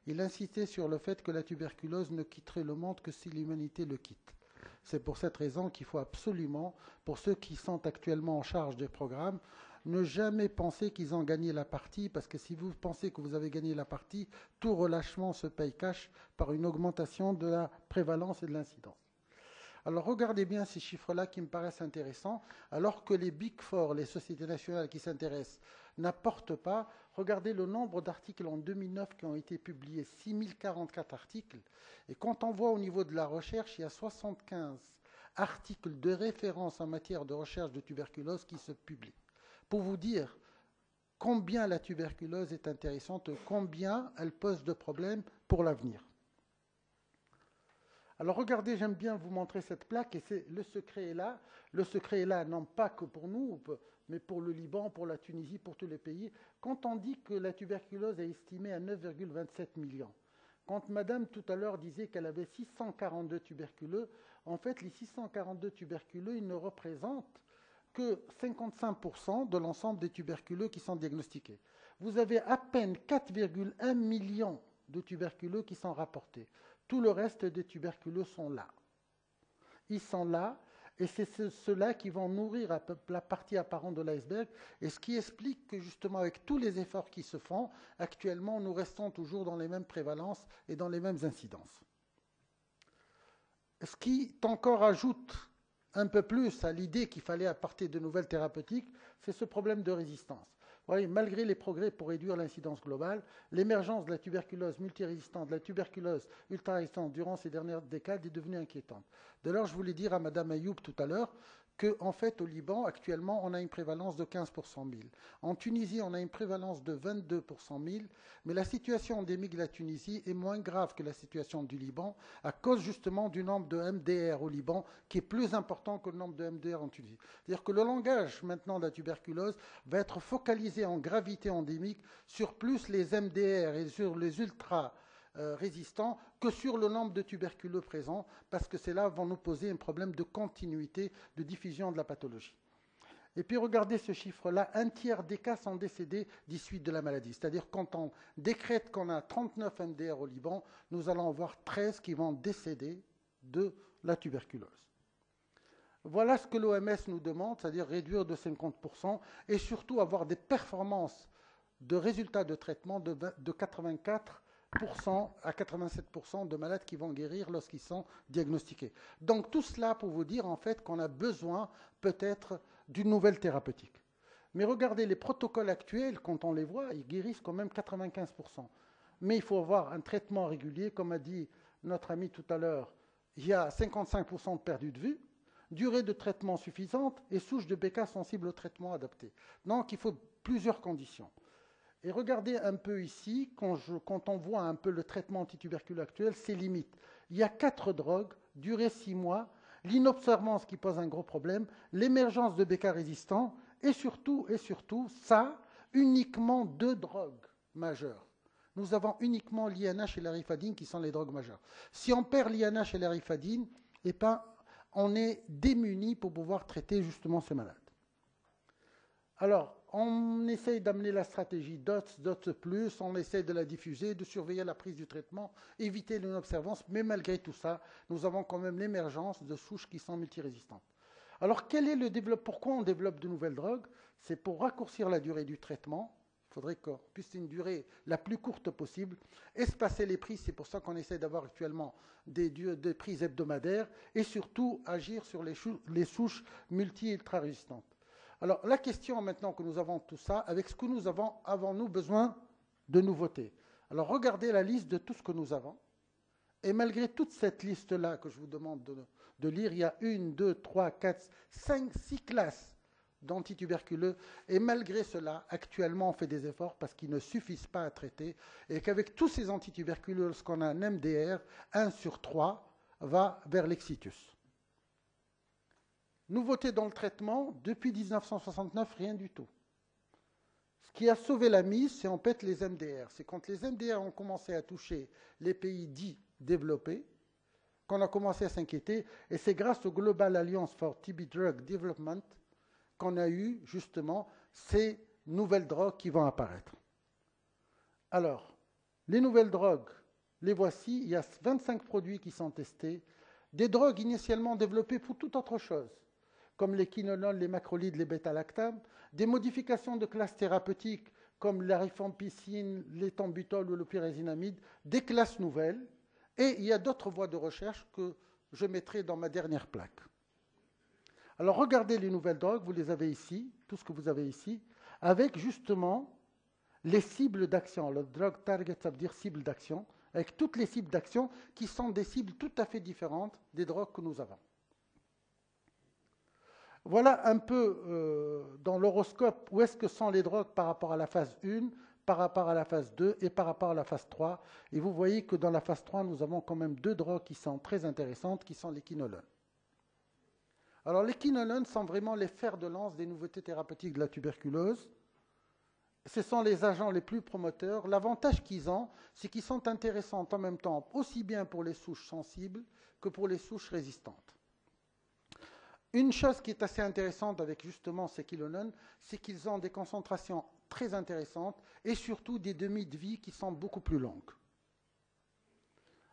E: il insistait sur le fait que la tuberculose ne quitterait le monde que si l'humanité le quitte. C'est pour cette raison qu'il faut absolument, pour ceux qui sont actuellement en charge des programmes, ne jamais penser qu'ils ont gagné la partie, parce que si vous pensez que vous avez gagné la partie, tout relâchement se paye cash par une augmentation de la prévalence et de l'incidence. Alors regardez bien ces chiffres-là qui me paraissent intéressants, alors que les Big Four, les sociétés nationales qui s'intéressent, n'apportent pas. Regardez le nombre d'articles en 2009 qui ont été publiés, 6044 articles. Et quand on voit au niveau de la recherche, il y a 75 articles de référence en matière de recherche de tuberculose qui se publient. Pour vous dire combien la tuberculose est intéressante, combien elle pose de problèmes pour l'avenir. Alors regardez, j'aime bien vous montrer cette plaque, et le secret est là. Le secret est là, non pas que pour nous, mais pour le Liban, pour la Tunisie, pour tous les pays. Quand on dit que la tuberculose est estimée à 9,27 millions, quand madame tout à l'heure disait qu'elle avait 642 tuberculeux, en fait les 642 tuberculeux, ils ne représentent que 55% de l'ensemble des tuberculeux qui sont diagnostiqués. Vous avez à peine 4,1 millions de tuberculeux qui sont rapportés. Tout le reste des tuberculeux sont là. Ils sont là, et c'est ceux-là qui vont nourrir la partie apparente de l'iceberg, et ce qui explique que justement avec tous les efforts qui se font, actuellement nous restons toujours dans les mêmes prévalences et dans les mêmes incidences. Ce qui encore ajoute un peu plus à l'idée qu'il fallait apporter de nouvelles thérapeutiques, c'est ce problème de résistance. Vous voyez, malgré les progrès pour réduire l'incidence globale, l'émergence de la tuberculose multirésistante, de la tuberculose ultra-résistante durant ces dernières décades est devenue inquiétante. D'ailleurs, je voulais dire à Mme Ayoub tout à l'heure qu'en fait, au Liban, actuellement, on a une prévalence de 15 pour 100 000. En Tunisie, on a une prévalence de 22 pour 100 000, mais la situation endémique de la Tunisie est moins grave que la situation du Liban, à cause justement du nombre de MDR au Liban, qui est plus important que le nombre de MDR en Tunisie. C'est-à-dire que le langage, maintenant, de la tuberculose va être focalisé en gravité endémique sur plus les MDR et sur les ultra-résistants que sur le nombre de tuberculeux présents, parce que ceux-là vont nous poser un problème de continuité, de diffusion de la pathologie. Et puis regardez ce chiffre-là, un tiers des cas sont décédés des suites de la maladie. C'est-à-dire quand on décrète qu'on a 39 MDR au Liban, nous allons avoir 13 qui vont décéder de la tuberculose. Voilà ce que l'OMS nous demande, c'est-à-dire réduire de 50% et surtout avoir des performances de résultats de traitement de 84% à 87% de malades qui vont guérir lorsqu'ils sont diagnostiqués. Donc tout cela pour vous dire en fait qu'on a besoin peut-être d'une nouvelle thérapeutique. Mais regardez les protocoles actuels, quand on les voit, ils guérissent quand même 95%. Mais il faut avoir un traitement régulier, comme a dit notre ami tout à l'heure, il y a 55% de perdu de vue, durée de traitement suffisante et souche de BK sensible au traitement adapté. Donc il faut plusieurs conditions. Et regardez un peu ici, quand on voit un peu le traitement antituberculeux actuel, ses limites. Il y a 4 drogues, durée 6 mois, l'inobservance qui pose un gros problème, l'émergence de BK résistants, et surtout, ça, uniquement 2 drogues majeures. Nous avons uniquement l'INH et la rifadine qui sont les drogues majeures. Si on perd l'INH et la rifadine, eh ben, on est démuni pour pouvoir traiter justement ces malades. Alors, on essaye d'amener la stratégie DOTS+, on essaye de la diffuser, de surveiller la prise du traitement, éviter l'inobservance, mais malgré tout ça, nous avons quand même l'émergence de souches qui sont multirésistantes. Alors, pourquoi on développe de nouvelles drogues? C'est pour raccourcir la durée du traitement. Il faudrait qu'on puisse une durée la plus courte possible, espacer les prises, c'est pour ça qu'on essaie d'avoir actuellement des prises hebdomadaires, et surtout agir sur les souches multi-ultra-résistantes. Alors, la question maintenant que nous avons tout ça, avec ce que nous avons-nous besoin de nouveautés? Alors, regardez la liste de tout ce que nous avons. Et malgré toute cette liste-là que je vous demande de lire, il y a 1, 2, 3, 4, 5, 6 classes d'antituberculeux. Et malgré cela, actuellement, on fait des efforts parce qu'ils ne suffisent pas à traiter. Et qu'avec tous ces antituberculeux, lorsqu'on a un MDR, 1 sur 3 va vers l'excitus. Nouveauté dans le traitement, depuis 1969, rien du tout. Ce qui a sauvé la mise, c'est en fait les MDR. C'est quand les MDR ont commencé à toucher les pays dits développés, qu'on a commencé à s'inquiéter, et c'est grâce au Global Alliance for TB Drug Development qu'on a eu justement ces nouvelles drogues qui vont apparaître. Alors, les nouvelles drogues, les voici, il y a 25 produits qui sont testés, des drogues initialement développées pour toute autre chose, comme les quinolones, les macrolides, les bêta-lactames, des modifications de classes thérapeutiques comme la rifampicine, l'éthambutol ou le pyrésinamide, des classes nouvelles, et il y a d'autres voies de recherche que je mettrai dans ma dernière plaque. Alors regardez les nouvelles drogues, vous les avez ici, tout ce que vous avez ici, avec justement les cibles d'action. Le drug target, ça veut dire cible d'action, avec toutes les cibles d'action qui sont des cibles tout à fait différentes des drogues que nous avons. Voilà un peu dans l'horoscope où est-ce que sont les drogues par rapport à la phase 1, par rapport à la phase 2 et par rapport à la phase 3. Et vous voyez que dans la phase 3, nous avons quand même 2 drogues qui sont très intéressantes, qui sont les quinolones. Alors les quinolones sont vraiment les fers de lance des nouveautés thérapeutiques de la tuberculose. Ce sont les agents les plus promoteurs. L'avantage qu'ils ont, c'est qu'ils sont intéressants en même temps, aussi bien pour les souches sensibles que pour les souches résistantes. Une chose qui est assez intéressante avec justement ces quinolones, c'est qu'ils ont des concentrations très intéressantes et surtout des demi de vie qui sont beaucoup plus longues.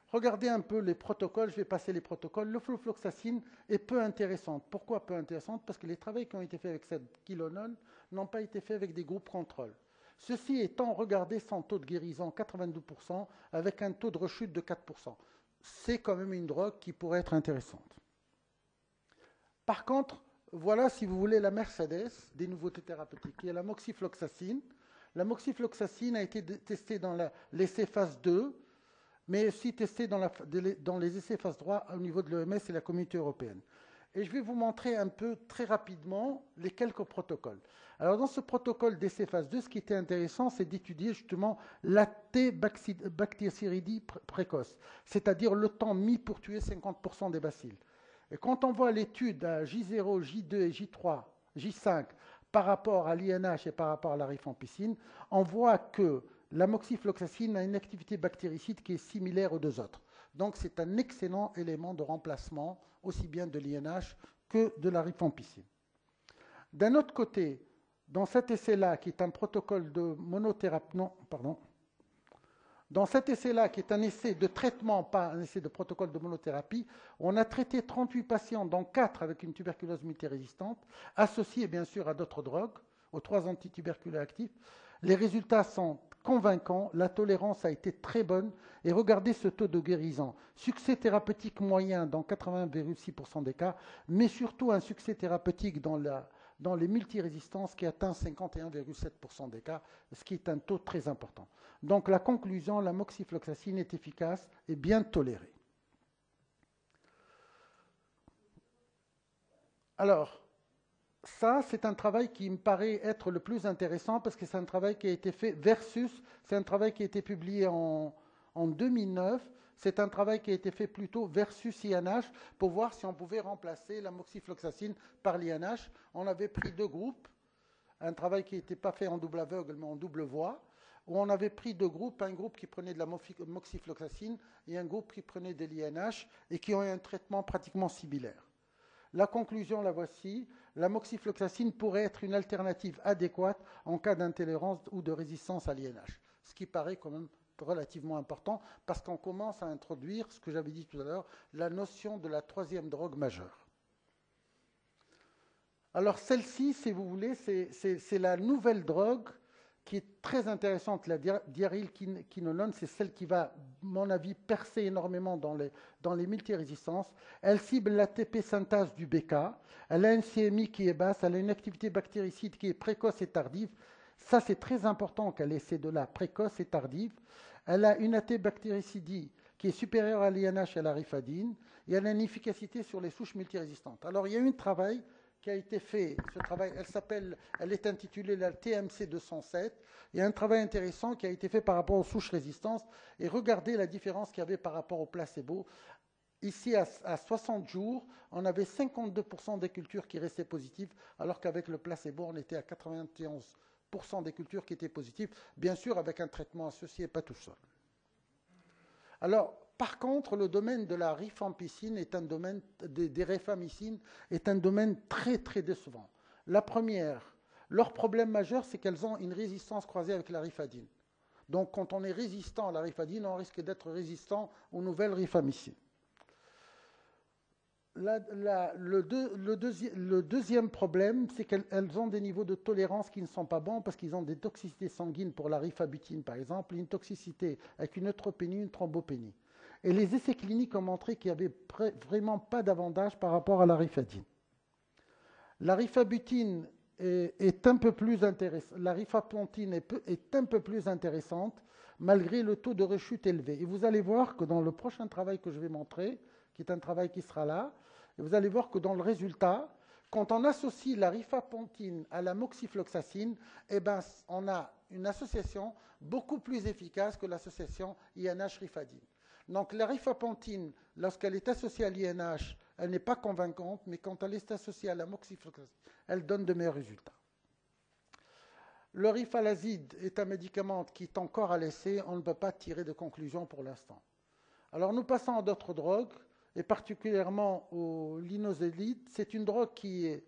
E: Regardez un peu les protocoles, je vais passer les protocoles. Le flufloxacine est peu intéressante. Pourquoi peu intéressante? Parce que les travaux qui ont été faits avec cette quinolone n'ont pas été faits avec des groupes contrôle. Ceci étant, regardez son taux de guérison, 92%, avec un taux de rechute de 4%. C'est quand même une drogue qui pourrait être intéressante. Par contre, voilà, si vous voulez, la Mercedes des nouveautés thérapeutiques. Il y a la moxifloxacine. La moxifloxacine a été testée dans l'essai phase 2, mais aussi testée dans les essais phase 3 au niveau de l'OMS et la Communauté européenne. Et je vais vous montrer un peu très rapidement les quelques protocoles. Alors dans ce protocole d'essai phase 2, ce qui était intéressant, c'est d'étudier justement la T-bactéricidie précoce, c'est-à-dire le temps mis pour tuer 50% des bacilles. Et quand on voit l'étude à J0, J2 et J3, J5 par rapport à l'INH et par rapport à la rifampicine, on voit que la moxifloxacine a une activité bactéricide qui est similaire aux deux autres. Donc c'est un excellent élément de remplacement, aussi bien de l'INH que de la rifampicine. D'un autre côté, dans cet essai-là, qui est un protocole de monothérapie, dans cet essai-là, qui est un essai de traitement, pas un essai de protocole de monothérapie, on a traité 38 patients, dont 4 avec une tuberculose multirésistante, associés bien sûr à d'autres drogues, aux 3 antituberculeux actifs. Les résultats sont convaincants, la tolérance a été très bonne, et regardez ce taux de guérison. Succès thérapeutique moyen dans 80,6% des cas, mais surtout un succès thérapeutique dans les multirésistances qui atteint 51,7% des cas, ce qui est un taux très important. Donc la conclusion, la moxifloxacine est efficace et bien tolérée. Alors, ça, c'est un travail qui me paraît être le plus intéressant parce que c'est un travail qui a été fait c'est un travail qui a été publié en 2009, c'est un travail qui a été fait plutôt versus INH pour voir si on pouvait remplacer la moxifloxacine par l'INH. On avait pris 2 groupes, un travail qui n'était pas fait en double aveugle mais en double voie, où on avait pris 2 groupes, un groupe qui prenait de la moxifloxacine et un groupe qui prenait de l'INH et qui ont eu un traitement pratiquement similaire. La conclusion, la voici. La moxifloxacine pourrait être une alternative adéquate en cas d'intolérance ou de résistance à l'INH, ce qui paraît quand même relativement important parce qu'on commence à introduire, ce que j'avais dit tout à l'heure, la notion de la 3e drogue majeure. Alors celle-ci, si vous voulez, c'est la nouvelle drogue qui est très intéressante, la diarylquinolone, c'est celle qui va, à mon avis, percer énormément dans les multirésistances. Elle cible l'ATP synthase du BK, elle a une CMI qui est basse, elle a une activité bactéricide qui est précoce et tardive. Ça, c'est très important qu'elle ait ces deux-là, précoce et tardive. Elle a une AT bactéricidie qui est supérieure à l'INH et à la rifadine, et elle a une efficacité sur les souches multirésistantes. Alors, il y a eu un travail qui a été fait, ce travail, elle est intitulée la TMC 207. Il y a un travail intéressant qui a été fait par rapport aux souches résistantes, et regardez la différence qu'il y avait par rapport au placebo. Ici, à 60 jours, on avait 52% des cultures qui restaient positives, alors qu'avec le placebo, on était à 91% des cultures qui étaient positives, bien sûr avec un traitement associé, pas tout seul. Alors, par contre, le domaine de la rifampicine est un domaine, des rifamycines est un domaine très très décevant. La première, leur problème majeur, c'est qu'elles ont une résistance croisée avec la rifadine. Donc, quand on est résistant à la rifadine, on risque d'être résistant aux nouvelles rifamycines. Le deuxième problème, c'est qu'elles ont des niveaux de tolérance qui ne sont pas bons parce qu'ils ont des toxicités sanguines pour la rifabutine, par exemple, une toxicité avec une neutropénie, une thrombopénie. Et les essais cliniques ont montré qu'il n'y avait vraiment pas d'avantage par rapport à la rifadine. La rifabutine est un peu plus intéressante, la rifapontine est un peu plus intéressante malgré le taux de rechute élevé. Et vous allez voir que dans le prochain travail que je vais montrer, qui est un travail qui sera là, et vous allez voir que dans le résultat, quand on associe la rifapontine à la moxifloxacine, eh ben, on a une association beaucoup plus efficace que l'association INH-rifadine. Donc la rifapontine, lorsqu'elle est associée à l'INH, elle n'est pas convaincante, mais quand elle est associée à la moxifloxacine, elle donne de meilleurs résultats. Le rifalazide est un médicament qui est encore à l'essai, on ne peut pas tirer de conclusion pour l'instant. Alors nous passons à d'autres drogues, et particulièrement au linozolide. C'est une drogue qui est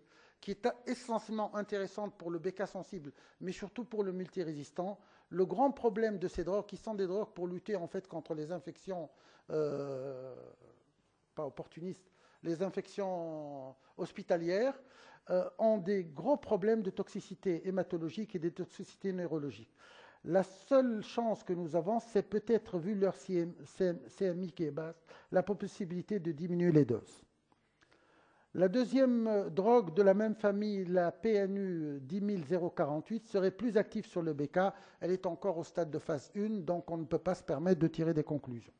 E: essentiellement intéressante pour le BK sensible, mais surtout pour le multirésistant. Le grand problème de ces drogues, qui sont des drogues pour lutter en fait contre les infections, pas opportunistes, les infections hospitalières, ont des gros problèmes de toxicité hématologique et de toxicité neurologique. La seule chance que nous avons, c'est peut-être, vu leur CMI qui est basse, la possibilité de diminuer les doses. La deuxième drogue de la même famille, la PNU 10048, serait plus active sur le BK. Elle est encore au stade de phase 1, donc on ne peut pas se permettre de tirer des conclusions.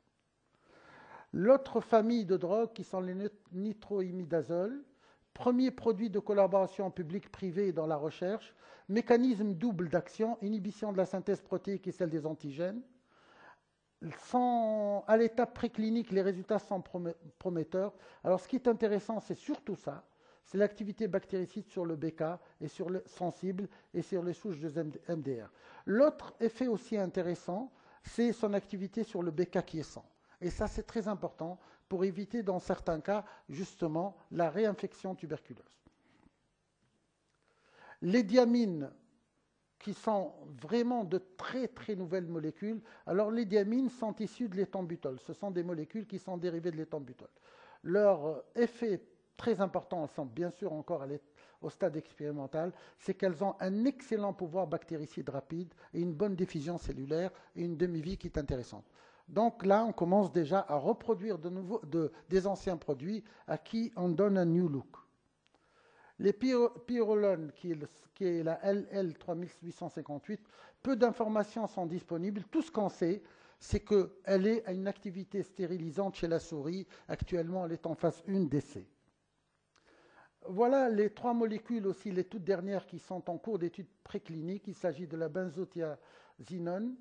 E: L'autre famille de drogues, qui sont les nitroimidazoles, premier produit de collaboration publique-privée dans la recherche, mécanisme double d'action, inhibition de la synthèse protéique et celle des antigènes. À l'étape préclinique, les résultats sont prometteurs. Alors, ce qui est intéressant, c'est surtout ça, c'est l'activité bactéricide sur le BK et sur le sensible et sur les souches de MDR. L'autre effet aussi intéressant, c'est son activité sur le BK quiescent. Et ça, c'est très important pour éviter, dans certains cas, justement, la réinfection tuberculeuse. Les diamines, qui sont vraiment de très très nouvelles molécules. Alors les diamines sont issues de l'éthambutol. Ce sont des molécules qui sont dérivées de l'éthambutol. Leur effet très important, elles sont bien sûr encore au stade expérimental, c'est qu'elles ont un excellent pouvoir bactéricide rapide et une bonne diffusion cellulaire et une demi-vie qui est intéressante. Donc là, on commence déjà à reproduire de nouveau des anciens produits à qui on donne un new look. Les pyrrolones, qui est la LL3858, peu d'informations sont disponibles. Tout ce qu'on sait, c'est qu'elle a une activité stérilisante chez la souris. Actuellement, elle est en phase 1 d'essai. Voilà les trois molécules aussi, les toutes dernières qui sont en cours d'études précliniques. Il s'agit de la benzothiazinone,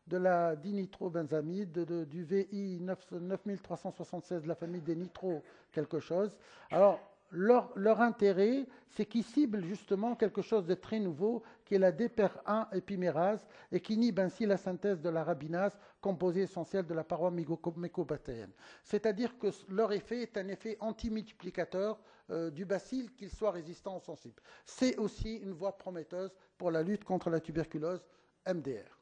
E: de la dinitrobenzamide, du VI 9376 de la famille des nitro quelque chose. Alors, leur intérêt, c'est qu'ils ciblent justement quelque chose de très nouveau, qui est la DPER1 épimérase, et qui inhibe ainsi la synthèse de la rabinase, composée essentielle de la paroi mycobactérienne. C'est-à-dire que leur effet est un effet antimultiplicateur du bacille, qu'il soit résistant ou sensible. C'est aussi une voie prometteuse pour la lutte contre la tuberculose MDR.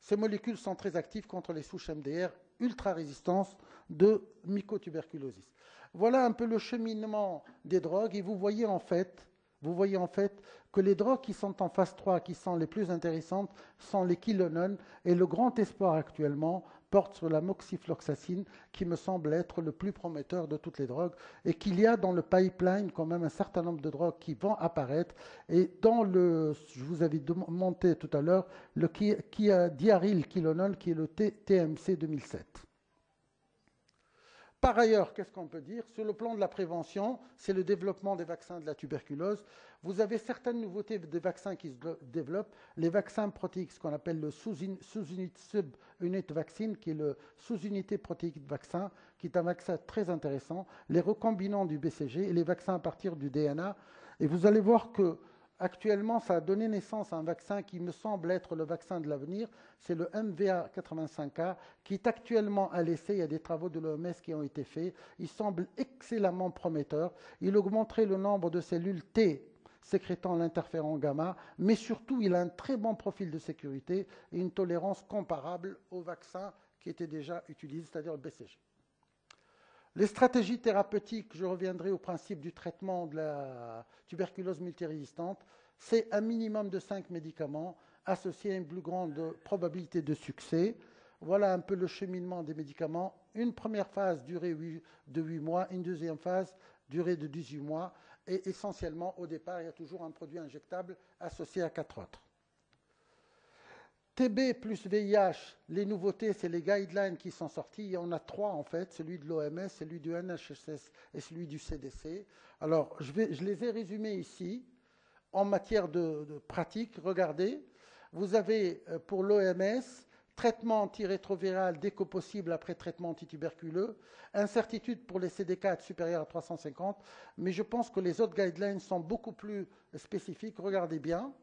E: Ces molécules sont très actives contre les souches MDR ultra-résistance de mycotuberculosis. Voilà un peu le cheminement des drogues et vous voyez en fait que les drogues qui sont en phase 3, qui sont les plus intéressantes, sont les quilonones et le grand espoir actuellement porte sur la moxifloxacine qui me semble être le plus prometteur de toutes les drogues et qu'il y a dans le pipeline quand même un certain nombre de drogues qui vont apparaître et dans je vous avais monté tout à l'heure, le diarylquilonol qui est le TMC 2007. Par ailleurs, qu'est-ce qu'on peut dire? Sur le plan de la prévention, c'est le développement des vaccins de la tuberculose. Vous avez certaines nouveautés des vaccins qui se développent. Les vaccins protéiques, ce qu'on appelle le subunit vaccine, qui est le sous-unité protéique de vaccin, qui est un vaccin très intéressant. Les recombinants du BCG et les vaccins à partir du DNA. Et vous allez voir que Actuellement, ça a donné naissance à un vaccin qui me semble être le vaccin de l'avenir. C'est le MVA85A qui est actuellement à l'essai. Il y a des travaux de l'OMS qui ont été faits. Il semble excellemment prometteur. Il augmenterait le nombre de cellules T sécrétant l'interféron gamma, mais surtout, il a un très bon profil de sécurité et une tolérance comparable au vaccin qui était déjà utilisé, c'est-à-dire le BCG. Les stratégies thérapeutiques, je reviendrai au principe du traitement de la tuberculose multirésistante, c'est un minimum de 5 médicaments associés à une plus grande probabilité de succès. Voilà un peu le cheminement des médicaments. Une première phase durée de 8 mois, une deuxième phase durée de 18 mois, et essentiellement, au départ, il y a toujours un produit injectable associé à 4 autres. TB plus VIH, les nouveautés, c'est les guidelines qui sont sortis. Il y en a 3 en fait, celui de l'OMS, celui du NHS et celui du CDC. Alors, je les ai résumés ici en matière de pratique. Regardez, vous avez pour l'OMS, traitement antirétroviral dès que possible après traitement antituberculeux, incertitude pour les CD4 supérieurs à 350, mais je pense que les autres guidelines sont beaucoup plus spécifiques. Regardez bien.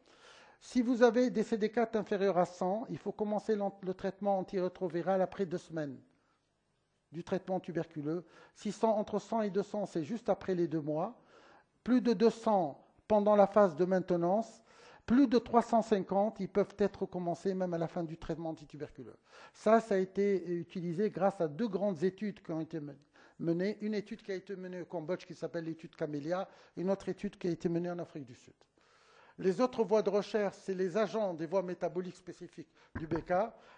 E: Si vous avez des CD4 inférieurs à 100, il faut commencer le traitement antirétroviral après 2 semaines du traitement tuberculeux. Si sont entre 100 et 200, c'est juste après les 2 mois. Plus de 200 pendant la phase de maintenance. Plus de 350, ils peuvent être recommencés même à la fin du traitement antituberculeux. Ça a été utilisé grâce à 2 grandes études qui ont été menées. Une étude qui a été menée au Cambodge qui s'appelle l'étude Camellia, une autre étude qui a été menée en Afrique du Sud. Les autres voies de recherche, c'est les agents des voies métaboliques spécifiques du BK,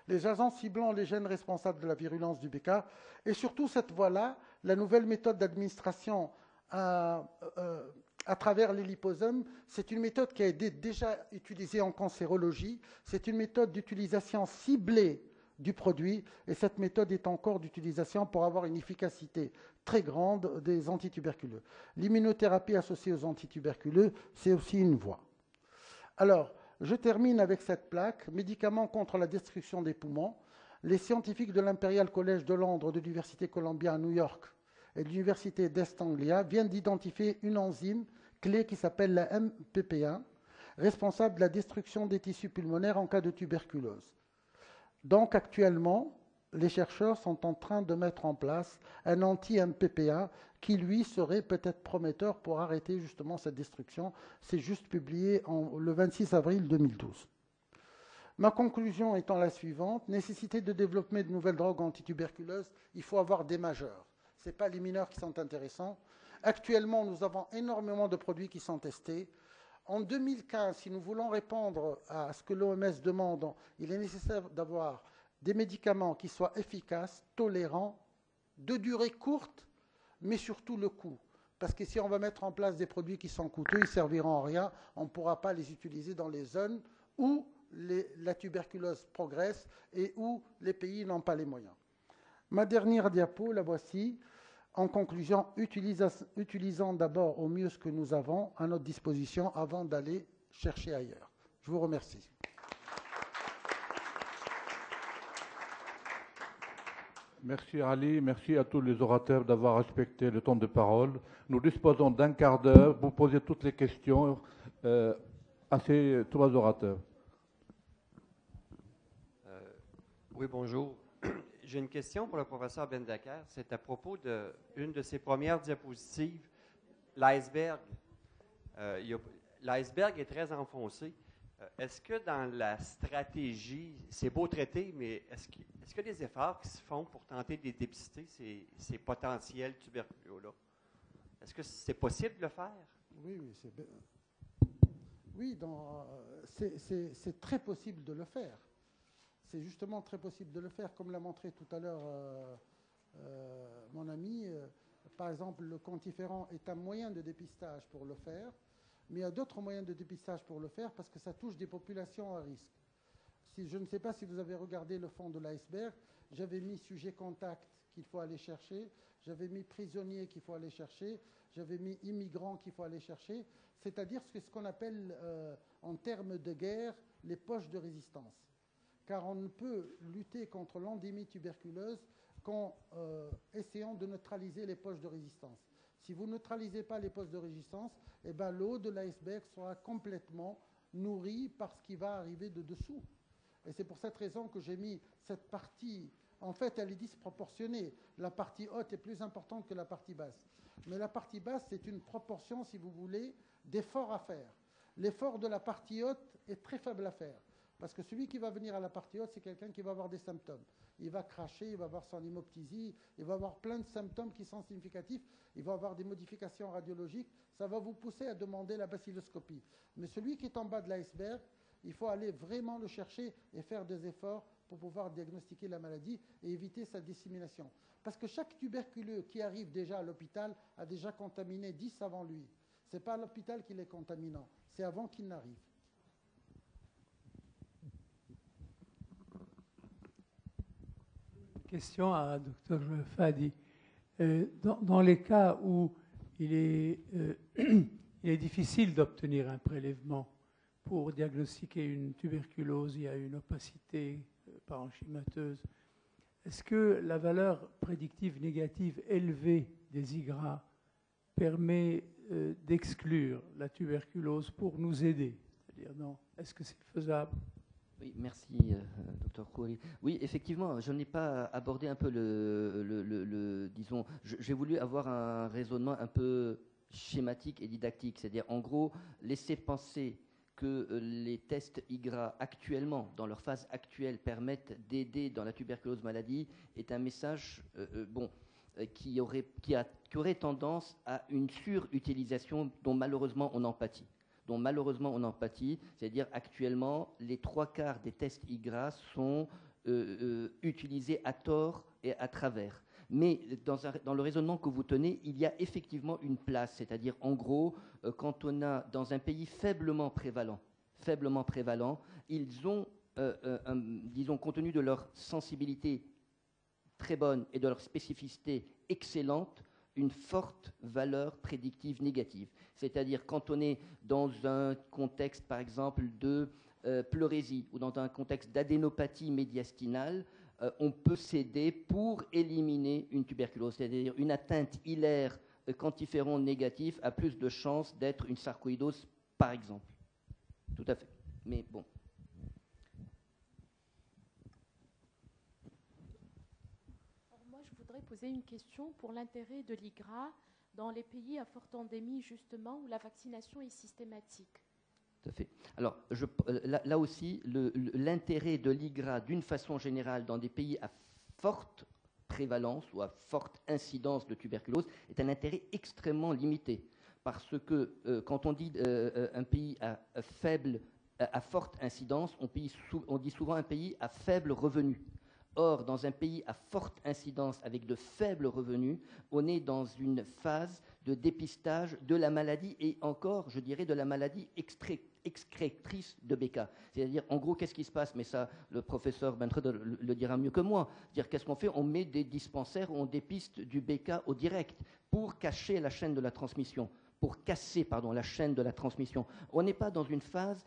E: les agents ciblant les gènes responsables de la virulence du BK, et surtout cette voie-là, la nouvelle méthode d'administration à travers les liposomes, c'est une méthode qui a été déjà utilisée en cancérologie, c'est une méthode d'utilisation ciblée du produit, et cette méthode est encore d'utilisation pour avoir une efficacité très grande des antituberculeux. L'immunothérapie associée aux antituberculeux, c'est aussi une voie. Alors, je termine avec cette plaque, médicaments contre la destruction des poumons. Les scientifiques de l'Imperial College de Londres, de l'Université Columbia à New York et de l'Université d'East Anglia viennent d'identifier une enzyme clé qui s'appelle la MPP1, responsable de la destruction des tissus pulmonaires en cas de tuberculose. Donc, actuellement, les chercheurs sont en train de mettre en place un anti-MPP1 qui, lui, serait peut-être prometteur pour arrêter justement cette destruction. C'est juste publié le 26 avril 2012. Ma conclusion étant la suivante, nécessité de développer de nouvelles drogues antituberculeuses, il faut avoir des majeurs. Ce n'est pas les mineurs qui sont intéressants. Actuellement, nous avons énormément de produits qui sont testés. En 2015, si nous voulons répondre à ce que l'OMS demande, il est nécessaire d'avoir des médicaments qui soient efficaces, tolérants, de durée courte, mais surtout le coût. Parce que si on va mettre en place des produits qui sont coûteux, ils ne serviront à rien, on ne pourra pas les utiliser dans les zones où la tuberculose progresse et où les pays n'ont pas les moyens. Ma dernière diapo, la voici. En conclusion, utilisons d'abord au mieux ce que nous avons à notre disposition avant d'aller chercher ailleurs. Je vous remercie.
B: Merci Ali, merci à tous les orateurs d'avoir respecté le temps de parole. Nous disposons d'un quart d'heure pour poser toutes les questions à ces 3 orateurs.
F: Oui, bonjour. J'ai une question pour le professeur Bendakar. C'est à propos d'une de ses premières diapositives, l'iceberg. L'iceberg est très enfoncé. Est-ce que dans la stratégie, c'est beau traiter, mais est-ce qu'il y a des efforts qui se font pour tenter de dépister ces potentiels tuberculeux-là? Est-ce que c'est possible de le faire?
E: Oui, c'est très possible de le faire. C'est justement très possible de le faire, comme l'a montré tout à l'heure mon ami. Par exemple, le quantiféron est un moyen de dépistage pour le faire, mais il y a d'autres moyens de dépistage pour le faire parce que ça touche des populations à risque. Je ne sais pas si vous avez regardé le fond de l'iceberg, j'avais mis sujet contact qu'il faut aller chercher, j'avais mis prisonnier qu'il faut aller chercher, j'avais mis immigrants qu'il faut aller chercher, c'est-à-dire ce qu'on appelle en termes de guerre les poches de résistance. Car on ne peut lutter contre l'endémie tuberculeuse qu'en essayant de neutraliser les poches de résistance. Si vous ne neutralisez pas les postes de résistance, eh ben, le haut de l'iceberg sera complètement nourri par ce qui va arriver de dessous. Et c'est pour cette raison que j'ai mis cette partie. En fait, elle est disproportionnée. La partie haute est plus importante que la partie basse. Mais la partie basse, c'est une proportion, si vous voulez, d'effort à faire. L'effort de la partie haute est très faible à faire. Parce que celui qui va venir à la partie haute, c'est quelqu'un qui va avoir des symptômes. Il va cracher, il va avoir son hémoptysie, il va avoir plein de symptômes qui sont significatifs, il va avoir des modifications radiologiques. Ça va vous pousser à demander la bacilloscopie. Mais celui qui est en bas de l'iceberg, il faut aller vraiment le chercher et faire des efforts pour pouvoir diagnostiquer la maladie et éviter sa dissémination. Parce que chaque tuberculeux qui arrive déjà à l'hôpital a déjà contaminé 10 avant lui. Ce n'est pas l'hôpital qui est contaminant, c'est avant qu'il n'arrive.
G: Question à Dr Fadi. Dans les cas où il est difficile d'obtenir un prélèvement pour diagnostiquer une tuberculose, il y a une opacité parenchymateuse, est-ce que la valeur prédictive négative élevée des IGRA permet d'exclure la tuberculose pour nous aider? C'est-à-dire, non, est-ce que c'est faisable?
C: Oui, merci, Dr Khoury. Oui, effectivement, je n'ai pas abordé un peu disons, j'ai voulu avoir un raisonnement un peu schématique et didactique, c'est-à-dire, en gros, laisser penser que les tests IGRA actuellement, dans leur phase actuelle, permettent d'aider dans la tuberculose maladie, est un message qui aurait tendance à une surutilisation dont malheureusement on en pâtit. C'est-à-dire actuellement, les 3/4 des tests IGRA sont utilisés à tort et à travers. Mais dans le raisonnement que vous tenez, il y a effectivement une place, c'est-à-dire en gros, quand on a dans un pays faiblement prévalent, ils ont, disons, compte tenu de leur sensibilité très bonne et de leur spécificité excellente, une forte valeur prédictive négative. C'est-à-dire quand on est dans un contexte, par exemple, de pleurésie ou dans un contexte d'adénopathie médiastinale, on peut s'aider pour éliminer une tuberculose. C'est-à-dire une atteinte hilaire quantiféron négatif a plus de chances d'être une sarcoïdose, par exemple. Tout à fait. Mais bon.
H: Je voudrais poser une question pour l'intérêt de l'IGRA dans les pays à forte endémie, justement, où la vaccination est systématique.
C: Tout à fait. Alors, là aussi, l'intérêt de l'IGRA, d'une façon générale, dans des pays à forte prévalence ou à forte incidence de tuberculose, est un intérêt extrêmement limité. Parce que quand on dit un pays à forte incidence, on dit souvent un pays à faible revenu. Or, dans un pays à forte incidence avec de faibles revenus, on est dans une phase de dépistage de la maladie et encore, je dirais, de la maladie excrétrice de BK. C'est-à-dire, en gros, qu'est-ce qui se passe? Mais ça, le professeur Bentreder le dira mieux que moi. C'est-à-dire, qu'est-ce qu'on fait? On met des dispensaires où on dépiste du BK au direct pour cacher la chaîne de la transmission. Pour casser la chaîne de la transmission. On n'est pas dans une phase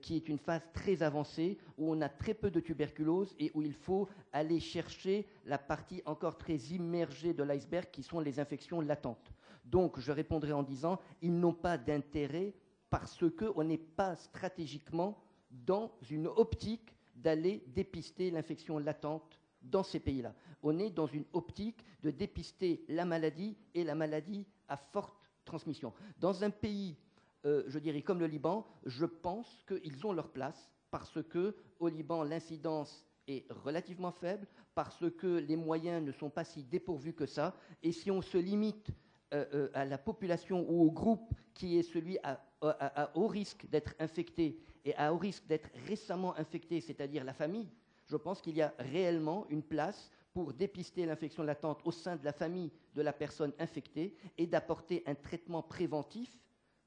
C: qui est une phase très avancée, où on a très peu de tuberculose et où il faut aller chercher la partie encore très immergée de l'iceberg qui sont les infections latentes. Donc, je répondrai en disant, ils n'ont pas d'intérêt parce qu'on n'est pas stratégiquement dans une optique d'aller dépister l'infection latente dans ces pays-là. On est dans une optique de dépister la maladie et la maladie à forte transmission. Dans un pays, je dirais comme le Liban, je pense qu'ils ont leur place parce que au Liban, l'incidence est relativement faible, parce que les moyens ne sont pas si dépourvus que ça, et si on se limite à la population ou au groupe qui est celui à haut risque d'être infecté et à haut risque d'être récemment infecté, c'est-à-dire la famille, je pense qu'il y a réellement une place pour dépister l'infection latente au sein de la famille de la personne infectée et d'apporter un traitement préventif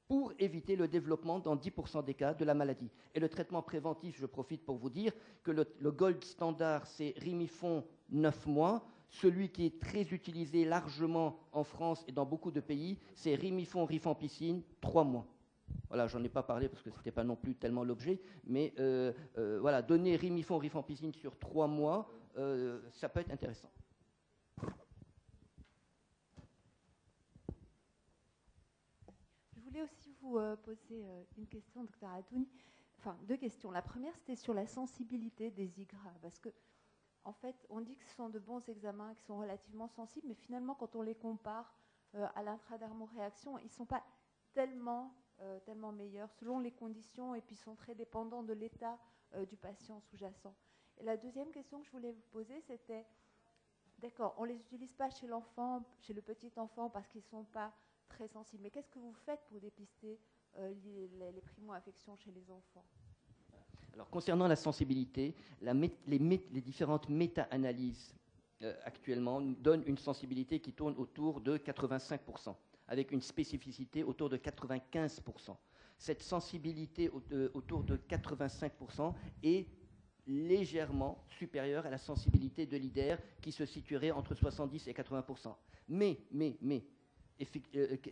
C: pour éviter le développement dans 10% des cas de la maladie. Et le traitement préventif, je profite pour vous dire que le gold standard, c'est Rimifon 9 mois. Celui qui est très utilisé largement en France et dans beaucoup de pays, c'est Rimifon rifampicine 3 mois. Voilà, j'en ai pas parlé parce que ce n'était pas non plus tellement l'objet, mais voilà, donner Rimifon rifampicine sur 3 mois, ça peut être intéressant.
I: vous poser une question, Dr Atouni. Enfin, deux questions. La première, c'était sur la sensibilité des IGRA, parce que, en fait, on dit que ce sont de bons examens, qui sont relativement sensibles, mais finalement, quand on les compare à l'intradermoréaction, ils ne sont pas tellement meilleurs selon les conditions et puis sont très dépendants de l'état du patient sous-jacent. Et la deuxième question que je voulais vous poser, c'était, d'accord, on ne les utilise pas chez l'enfant, chez le petit enfant, parce qu'ils ne sont pas très sensibles, mais qu'est-ce que vous faites pour dépister les primo-infections chez les enfants?
C: Alors, concernant la sensibilité, les différentes méta-analyses actuellement nous donnent une sensibilité qui tourne autour de 85%, avec une spécificité autour de 95%. Cette sensibilité autour de 85% est légèrement supérieure à la sensibilité de l'IDER qui se situerait entre 70 et 80%. Mais,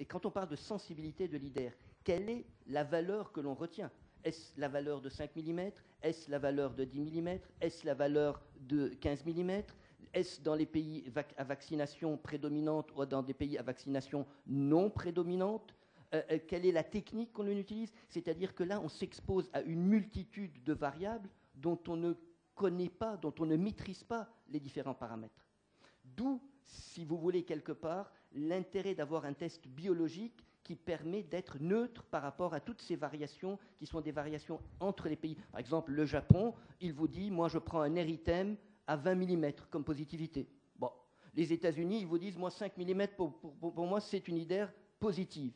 C: quand on parle de sensibilité de l'IDER, quelle est la valeur que l'on retient? Est-ce la valeur de 5 mm? Est-ce la valeur de 10 mm? Est-ce la valeur de 15 mm? Est-ce dans les pays à vaccination prédominante ou dans des pays à vaccination non prédominante? Quelle est la technique qu'on utilise? C'est-à-dire que là, on s'expose à une multitude de variables dont on ne connaît pas, dont on ne maîtrise pas les différents paramètres. D'où, si vous voulez, quelque part, l'intérêt d'avoir un test biologique qui permet d'être neutre par rapport à toutes ces variations qui sont des variations entre les pays. Par exemple, le Japon, il vous dit, moi je prends un érythème à 20 mm comme positivité. Bon, les États-Unis, ils vous disent, moi 5 mm, pour moi c'est une IDER positive.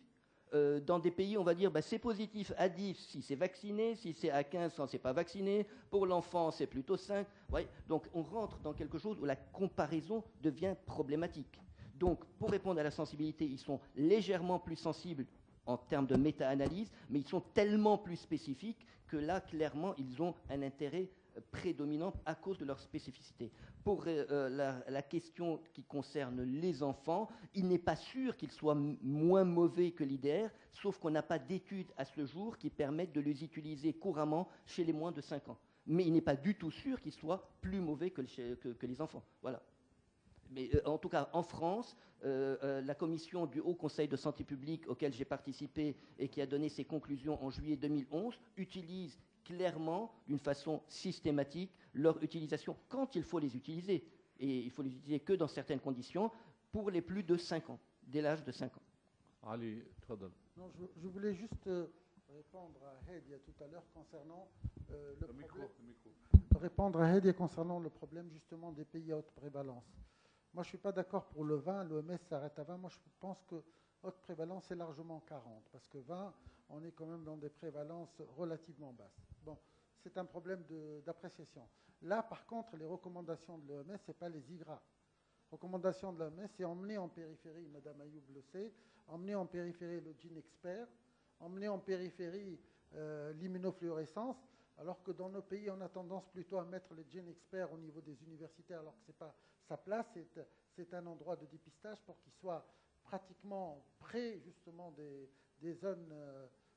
C: Dans des pays, on va dire, bah, c'est positif à 10 si c'est vacciné, si c'est à 15 quand c'est pas vacciné, pour l'enfant c'est plutôt 5. Ouais, donc on rentre dans quelque chose où la comparaison devient problématique. Donc, pour répondre à la sensibilité, ils sont légèrement plus sensibles en termes de méta-analyse, mais ils sont tellement plus spécifiques que là, clairement, ils ont un intérêt prédominant à cause de leur spécificité. Pour la question qui concerne les enfants, il n'est pas sûr qu'ils soient moins mauvais que l'IDR, sauf qu'on n'a pas d'études à ce jour qui permettent de les utiliser couramment chez les moins de 5 ans. Mais il n'est pas du tout sûr qu'ils soient plus mauvais que les enfants. Voilà. Mais en tout cas, en France, la commission du Haut Conseil de santé publique auquel j'ai participé et qui a donné ses conclusions en juillet 2011 utilise clairement, d'une façon systématique, leur utilisation quand il faut les utiliser. Et il faut les utiliser que dans certaines conditions pour les plus de 5 ans, dès l'âge de 5 ans.
B: Ali, tfadal.
E: Non, je voulais juste répondre à Hedia tout à l'heure concernant répondre à Hedia concernant le problème justement des pays à haute prévalence. Moi, je ne suis pas d'accord pour le 20, l'OMS s'arrête à 20. Moi, je pense que haute prévalence, c'est largement 40, parce que 20, on est quand même dans des prévalences relativement basses. Bon, c'est un problème d'appréciation. Là, par contre, les recommandations de l'OMS, ce n'est pas les IGRA. Recommandations de l'OMS, c'est emmener en périphérie, Mme Ayoub le sait, emmener en périphérie le gene expert, emmener en périphérie l'immunofluorescence, alors que dans nos pays, on a tendance plutôt à mettre les gene experts au niveau des universités, alors que ce n'est pas sa place. C'est un endroit de dépistage pour qu'il soit pratiquement près, justement, des zones,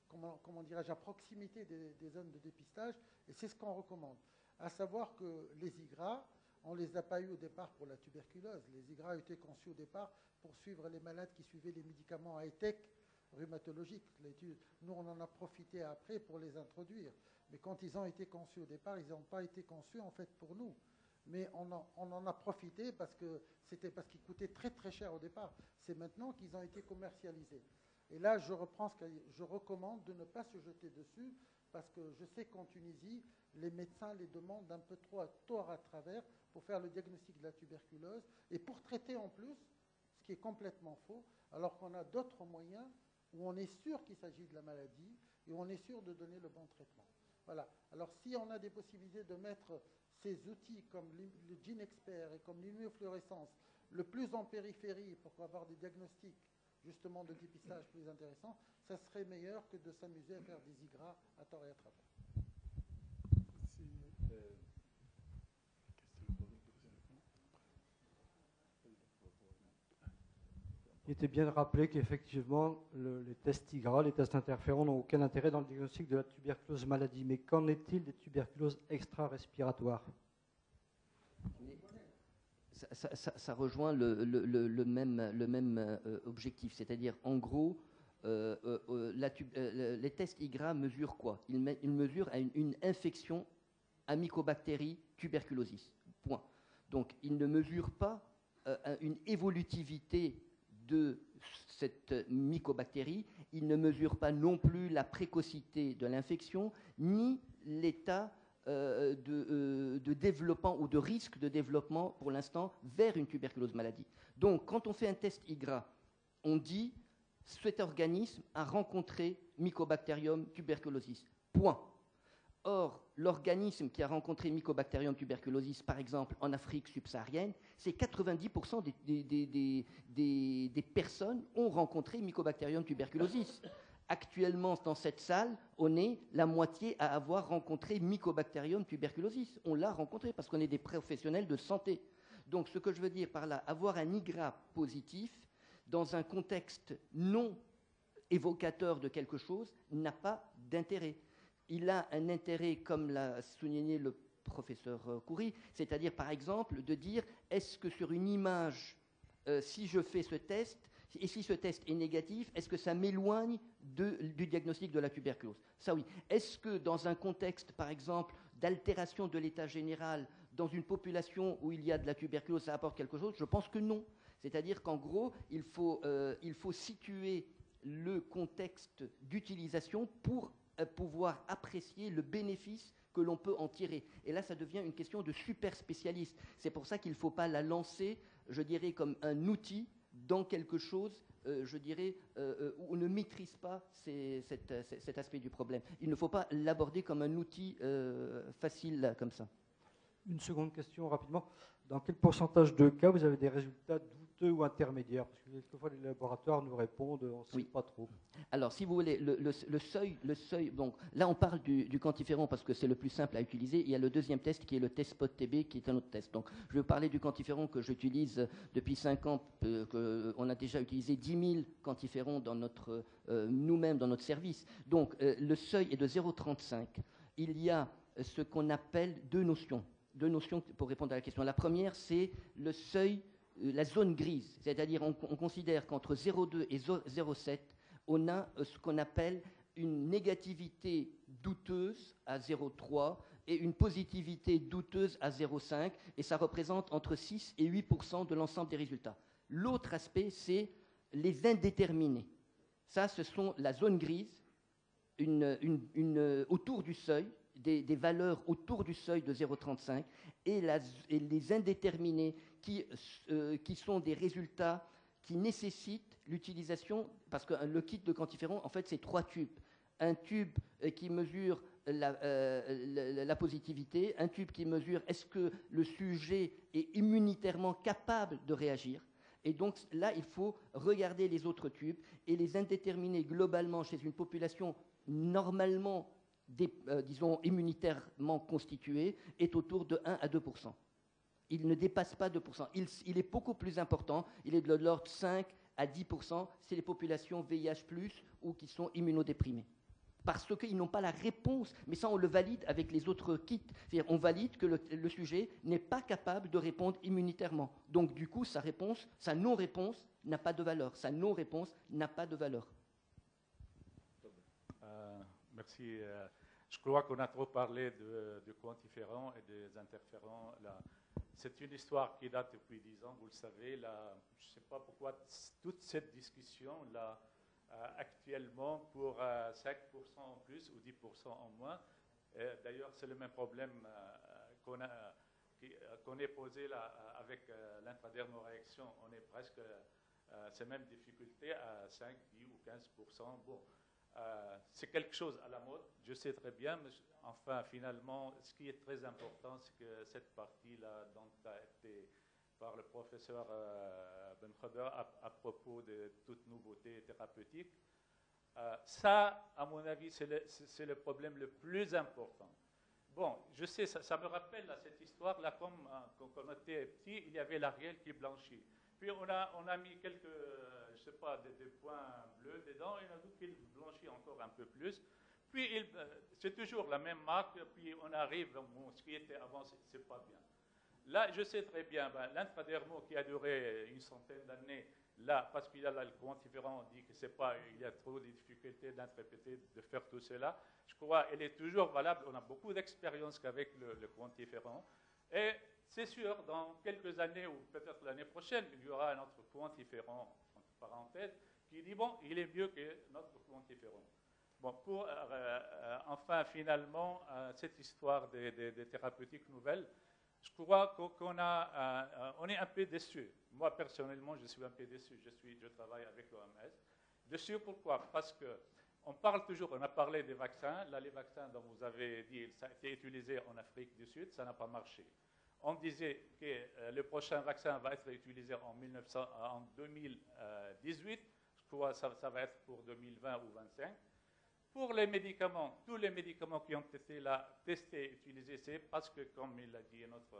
E: comment dirais-je, à proximité des zones de dépistage, et c'est ce qu'on recommande. À savoir que les IGRA, on ne les a pas eu au départ pour la tuberculose. Les IGRA ont été conçus au départ pour suivre les malades qui suivaient les médicaments high-tech rhumatologiques. Nous, on en a profité après pour les introduire. Mais quand ils ont été conçus au départ, ils n'ont pas été conçus en fait pour nous. Mais on en a profité parce qu'ils coûtaient très très cher au départ. C'est maintenant qu'ils ont été commercialisés. Et là, je recommande de ne pas se jeter dessus, parce que je sais qu'en Tunisie, les médecins les demandent un peu trop à tort à travers pour faire le diagnostic de la tuberculose et pour traiter en plus, ce qui est complètement faux, alors qu'on a d'autres moyens où on est sûr qu'il s'agit de la maladie et où on est sûr de donner le bon traitement. Voilà. Alors si on a des possibilités de mettre ces outils comme le gene expert et comme l'immunofluorescence le plus en périphérie pour avoir des diagnostics justement de dépistage plus intéressants, ça serait meilleur que de s'amuser à faire des IGRA à tort et à travers.
J: Il était bien de rappeler qu'effectivement, les tests IGRA, les tests interférents n'ont aucun intérêt dans le diagnostic de la tuberculose maladie. Mais qu'en est-il des tuberculoses extra-respiratoires ?
C: Ça rejoint le même objectif. C'est-à-dire, en gros, les tests IGRA mesurent quoi? Ils mesurent une infection à Mycobacteries tuberculosis. Point. Donc, ils ne mesurent pas une évolutivité de cette mycobactérie, ils ne mesurent pas non plus la précocité de l'infection, ni l'état de développement ou de risque de développement, pour l'instant, vers une tuberculose maladie. Donc, quand on fait un test IGRA, on dit cet organisme a rencontré Mycobacterium tuberculosis. Point. Or, l'organisme qui a rencontré Mycobacterium tuberculosis, par exemple, en Afrique subsaharienne, c'est 90% des personnes ont rencontré Mycobacterium tuberculosis. Actuellement, dans cette salle, on est la moitié à avoir rencontré Mycobacterium tuberculosis. On l'a rencontré parce qu'on est des professionnels de santé. Donc, ce que je veux dire par là, avoir un IGRA positif dans un contexte non évocateur de quelque chose n'a pas d'intérêt. Il a un intérêt, comme l'a souligné le professeur Khoury, c'est-à-dire, par exemple, de dire, est-ce que sur une image, si je fais ce test, et si ce test est négatif, est-ce que ça m'éloigne du diagnostic de la tuberculose? Ça, oui. Est-ce que dans un contexte, par exemple, d'altération de l'état général, dans une population où il y a de la tuberculose, ça apporte quelque chose? Je pense que non. C'est-à-dire qu'en gros, il faut situer le contexte d'utilisation pour pouvoir apprécier le bénéfice que l'on peut en tirer. Et là, ça devient une question de super spécialiste. C'est pour ça qu'il ne faut pas la lancer, je dirais, comme un outil dans quelque chose, je dirais, où on ne maîtrise pas cet aspect du problème. Il ne faut pas l'aborder comme un outil facile, comme ça.
J: Une seconde question rapidement. Dans quel pourcentage de cas vous avez des résultats douteux ou intermédiaires? Parce que quelquefois les laboratoires nous répondent, on ne sait pas trop.
C: Alors, si vous voulez, le seuil, donc là on parle du quantiféron parce que c'est le plus simple à utiliser. Il y a le deuxième test qui est le test SPOT-TB qui est un autre test. Donc, je vais parler du quantiféron que j'utilise depuis 5 ans. On a déjà utilisé 10 000 quantiférons nous-mêmes dans notre service. Donc, le seuil est de 0,35. Il y a ce qu'on appelle deux notions pour répondre à la question. La première, c'est le seuil, la zone grise, c'est-à-dire on considère qu'entre 0,2 et 0,7, on a ce qu'on appelle une négativité douteuse à 0,3 et une positivité douteuse à 0,5, et ça représente entre 6 et 8% de l'ensemble des résultats. L'autre aspect, c'est les indéterminés. Ça, ce sont la zone grise, autour du seuil, des valeurs autour du seuil de 0,35 et les indéterminés qui sont des résultats qui nécessitent l'utilisation, parce que le kit de quantiféron, en fait, c'est 3 tubes. Un tube qui mesure la positivité, un tube qui mesure est-ce que le sujet est immunitairement capable de réagir. Et donc là, il faut regarder les autres tubes et les indéterminés globalement chez une population normalement disons, immunitairement constitué, est autour de 1 à 2%. Il ne dépasse pas 2%. Il est beaucoup plus important, il est de l'ordre de 5 à 10%, c'est les populations VIH+, ou qui sont immunodéprimées. Parce qu'ils n'ont pas la réponse, mais ça on le valide avec les autres kits. C'est-à-dire on valide que le sujet n'est pas capable de répondre immunitairement. Donc du coup, sa non-réponse n'a pas de valeur. Sa non-réponse n'a pas de valeur.
B: Merci. Je crois qu'on a trop parlé de quantiférons et des interférons. C'est une histoire qui date depuis 10 ans, vous le savez. Là, je ne sais pas pourquoi toute cette discussion là, actuellement pour 5% en plus ou 10% en moins. D'ailleurs, c'est le même problème qu'on est posé là, avec l'intradermoréaction. On est presque ces mêmes difficultés à 5, 10 ou 15%. Bon. C'est quelque chose à la mode, je sais très bien, mais enfin, finalement, ce qui est très important, c'est que cette partie-là, dont a été par le professeur Ben Khader à propos de toute nouveauté thérapeutique, ça, à mon avis, c'est le problème le plus important. Bon, je sais, ça me rappelle là, cette histoire-là, comme quand on était petit, il y avait l'Ariel qui blanchit. Puis on a mis quelques, je ne sais pas, des points bleus dedans, et on a vu qu'il blanchit encore un peu plus. Puis c'est toujours la même marque, puis on arrive, bon, ce qui était avant, c'est pas bien. Là, je sais très bien, l'intradermo qui a duré une centaine d'années,
K: Là, parce qu'il y a là, le quantiférant, on dit que c'est pas, il y a trop de difficultés d'interpréter, de faire tout cela. Je crois qu'elle est toujours valable. On a beaucoup d'expérience qu'avec le quantiférant. Et c'est sûr, dans quelques années, ou peut-être l'année prochaine, il y aura un autre quantiférant, entre parenthèses, qui dit, bon, il est mieux que notre quantiférant. Bon, pour enfin, finalement, cette histoire des thérapeutiques nouvelles, je crois qu'on est un peu déçu. Moi, personnellement, je suis un peu déçu. Je travaille avec l'OMS. Déçu pourquoi? Parce qu'on parle toujours, on a parlé des vaccins. Là, les vaccins dont vous avez dit, ça a été utilisé en Afrique du Sud, ça n'a pas marché. On disait que le prochain vaccin va être utilisé en 2018. Je crois que ça va être pour 2020 ou 2025. Pour les médicaments, tous les médicaments qui ont été là testés, utilisés, c'est parce que, comme il a dit notre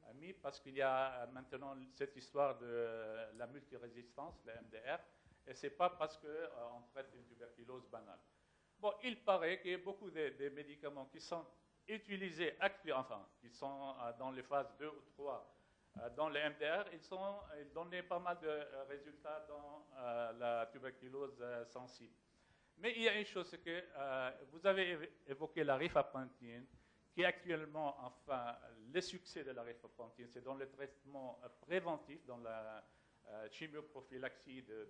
K: ami, parce qu'il y a maintenant cette histoire de la multirésistance, la MDR, et ce n'est pas parce qu'on traite une tuberculose banale. Bon, il paraît qu'il y a beaucoup de médicaments qui sont utilisés actuellement, enfin, qui sont dans les phases 2 ou 3 dans les MDR, ils donnaient pas mal de résultats dans la tuberculose sensible. Mais il y a une chose, c'est que vous avez évoqué la rifampicine, qui est actuellement, enfin, le succès de la rifampicine, c'est dans le traitement préventif, dans la chimioprophylaxie des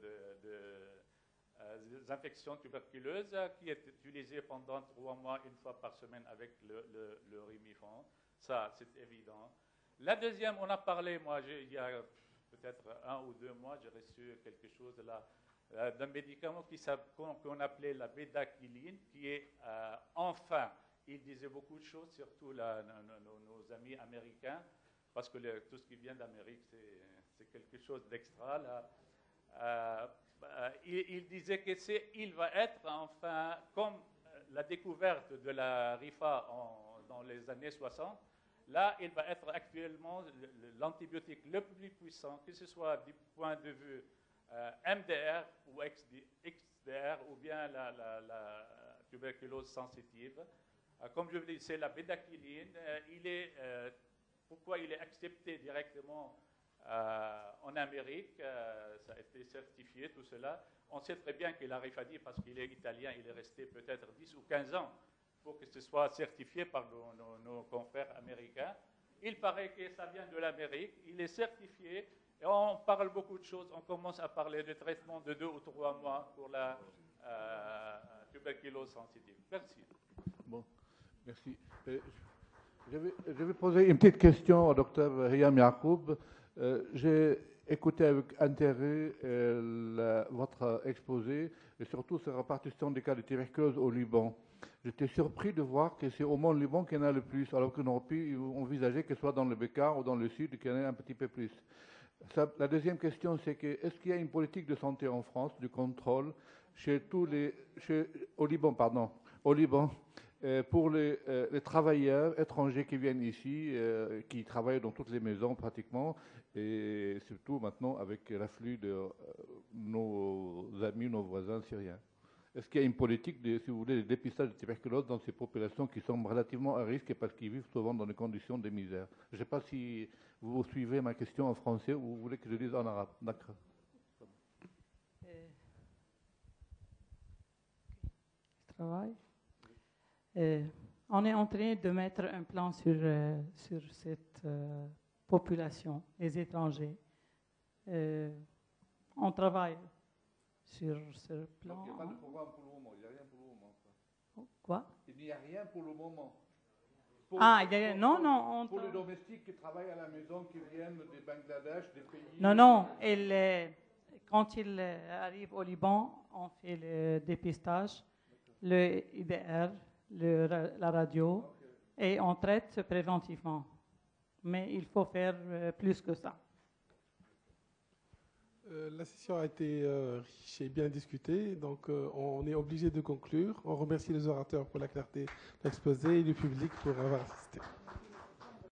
K: infections tuberculeuses, qui est utilisée pendant 3 mois, une fois par semaine avec le Rimifon. Ça, c'est évident. La deuxième, on a parlé, moi, il y a peut-être 1 ou 2 mois, j'ai reçu quelque chose de la d'un médicament qu'on appelait la bédaquiline, qui est enfin, il disait beaucoup de choses, surtout nos amis américains, parce que tout ce qui vient d'Amérique, c'est quelque chose d'extra. Il disait qu'il va être enfin, comme la découverte de la RIFA dans les années 60, là, il va être actuellement l'antibiotique le plus puissant, que ce soit du point de vue MDR ou XDR ou bien la tuberculose sensitive. Comme je vous l'ai dit, c'est la bédaquiline. Pourquoi il est accepté directement en Amérique? Ça a été certifié, tout cela. On sait très bien qu'il a RIFADI parce qu'il est italien, il est resté peut-être 10 ou 15 ans pour que ce soit certifié par nos confrères américains. Il paraît que ça vient de l'Amérique, il est certifié. Et on parle beaucoup de choses. On commence à parler de traitement de 2 ou 3 mois pour la tuberculose sensitive. Merci.
B: Bon, merci. Je vais poser une petite question au docteur Hiam Yacoub. J'ai écouté avec intérêt votre exposé et surtout sur la répartition des cas de tuberculose au Liban. J'étais surpris de voir que c'est au moins le Liban qu'il y en a le plus, alors qu'on aurait pu envisager que ce soit dans le Bekaa ou dans le Sud qu'il y en ait un petit peu plus. La deuxième question, c'est que est-ce qu'il y a une politique de santé en France, du contrôle, au Liban, pour les travailleurs étrangers qui viennent ici, qui travaillent dans toutes les maisons pratiquement, et surtout maintenant avec l'afflux de nos amis, nos voisins syriens. Est-ce qu'il y a une politique, si vous voulez, de dépistage de tuberculose dans ces populations qui sont relativement à risque parce qu'ils vivent souvent dans des conditions de misère? Je ne sais pas si vous suivez ma question en français ou vous voulez que je dise en arabe. D'accord.
A: On est en train de mettre un plan sur cette population, les étrangers. On travaille sur ce plan.
B: Donc, il n'y a pas de programme pour le moment, il n'y a rien pour le moment.
A: Quoi?
B: Il n'y a rien pour le moment.
A: Non.
B: Pour les domestiques qui travaillent à la maison, qui viennent des Bangladesh, des pays...
A: Non. Quand ils arrivent au Liban, on fait le dépistage, le IDR, la radio, et on traite préventivement. Mais il faut faire plus que ça.
D: La session a été riche et bien discutée, donc on est obligé de conclure. On remercie les orateurs pour la clarté de l'exposé et le public pour avoir assisté.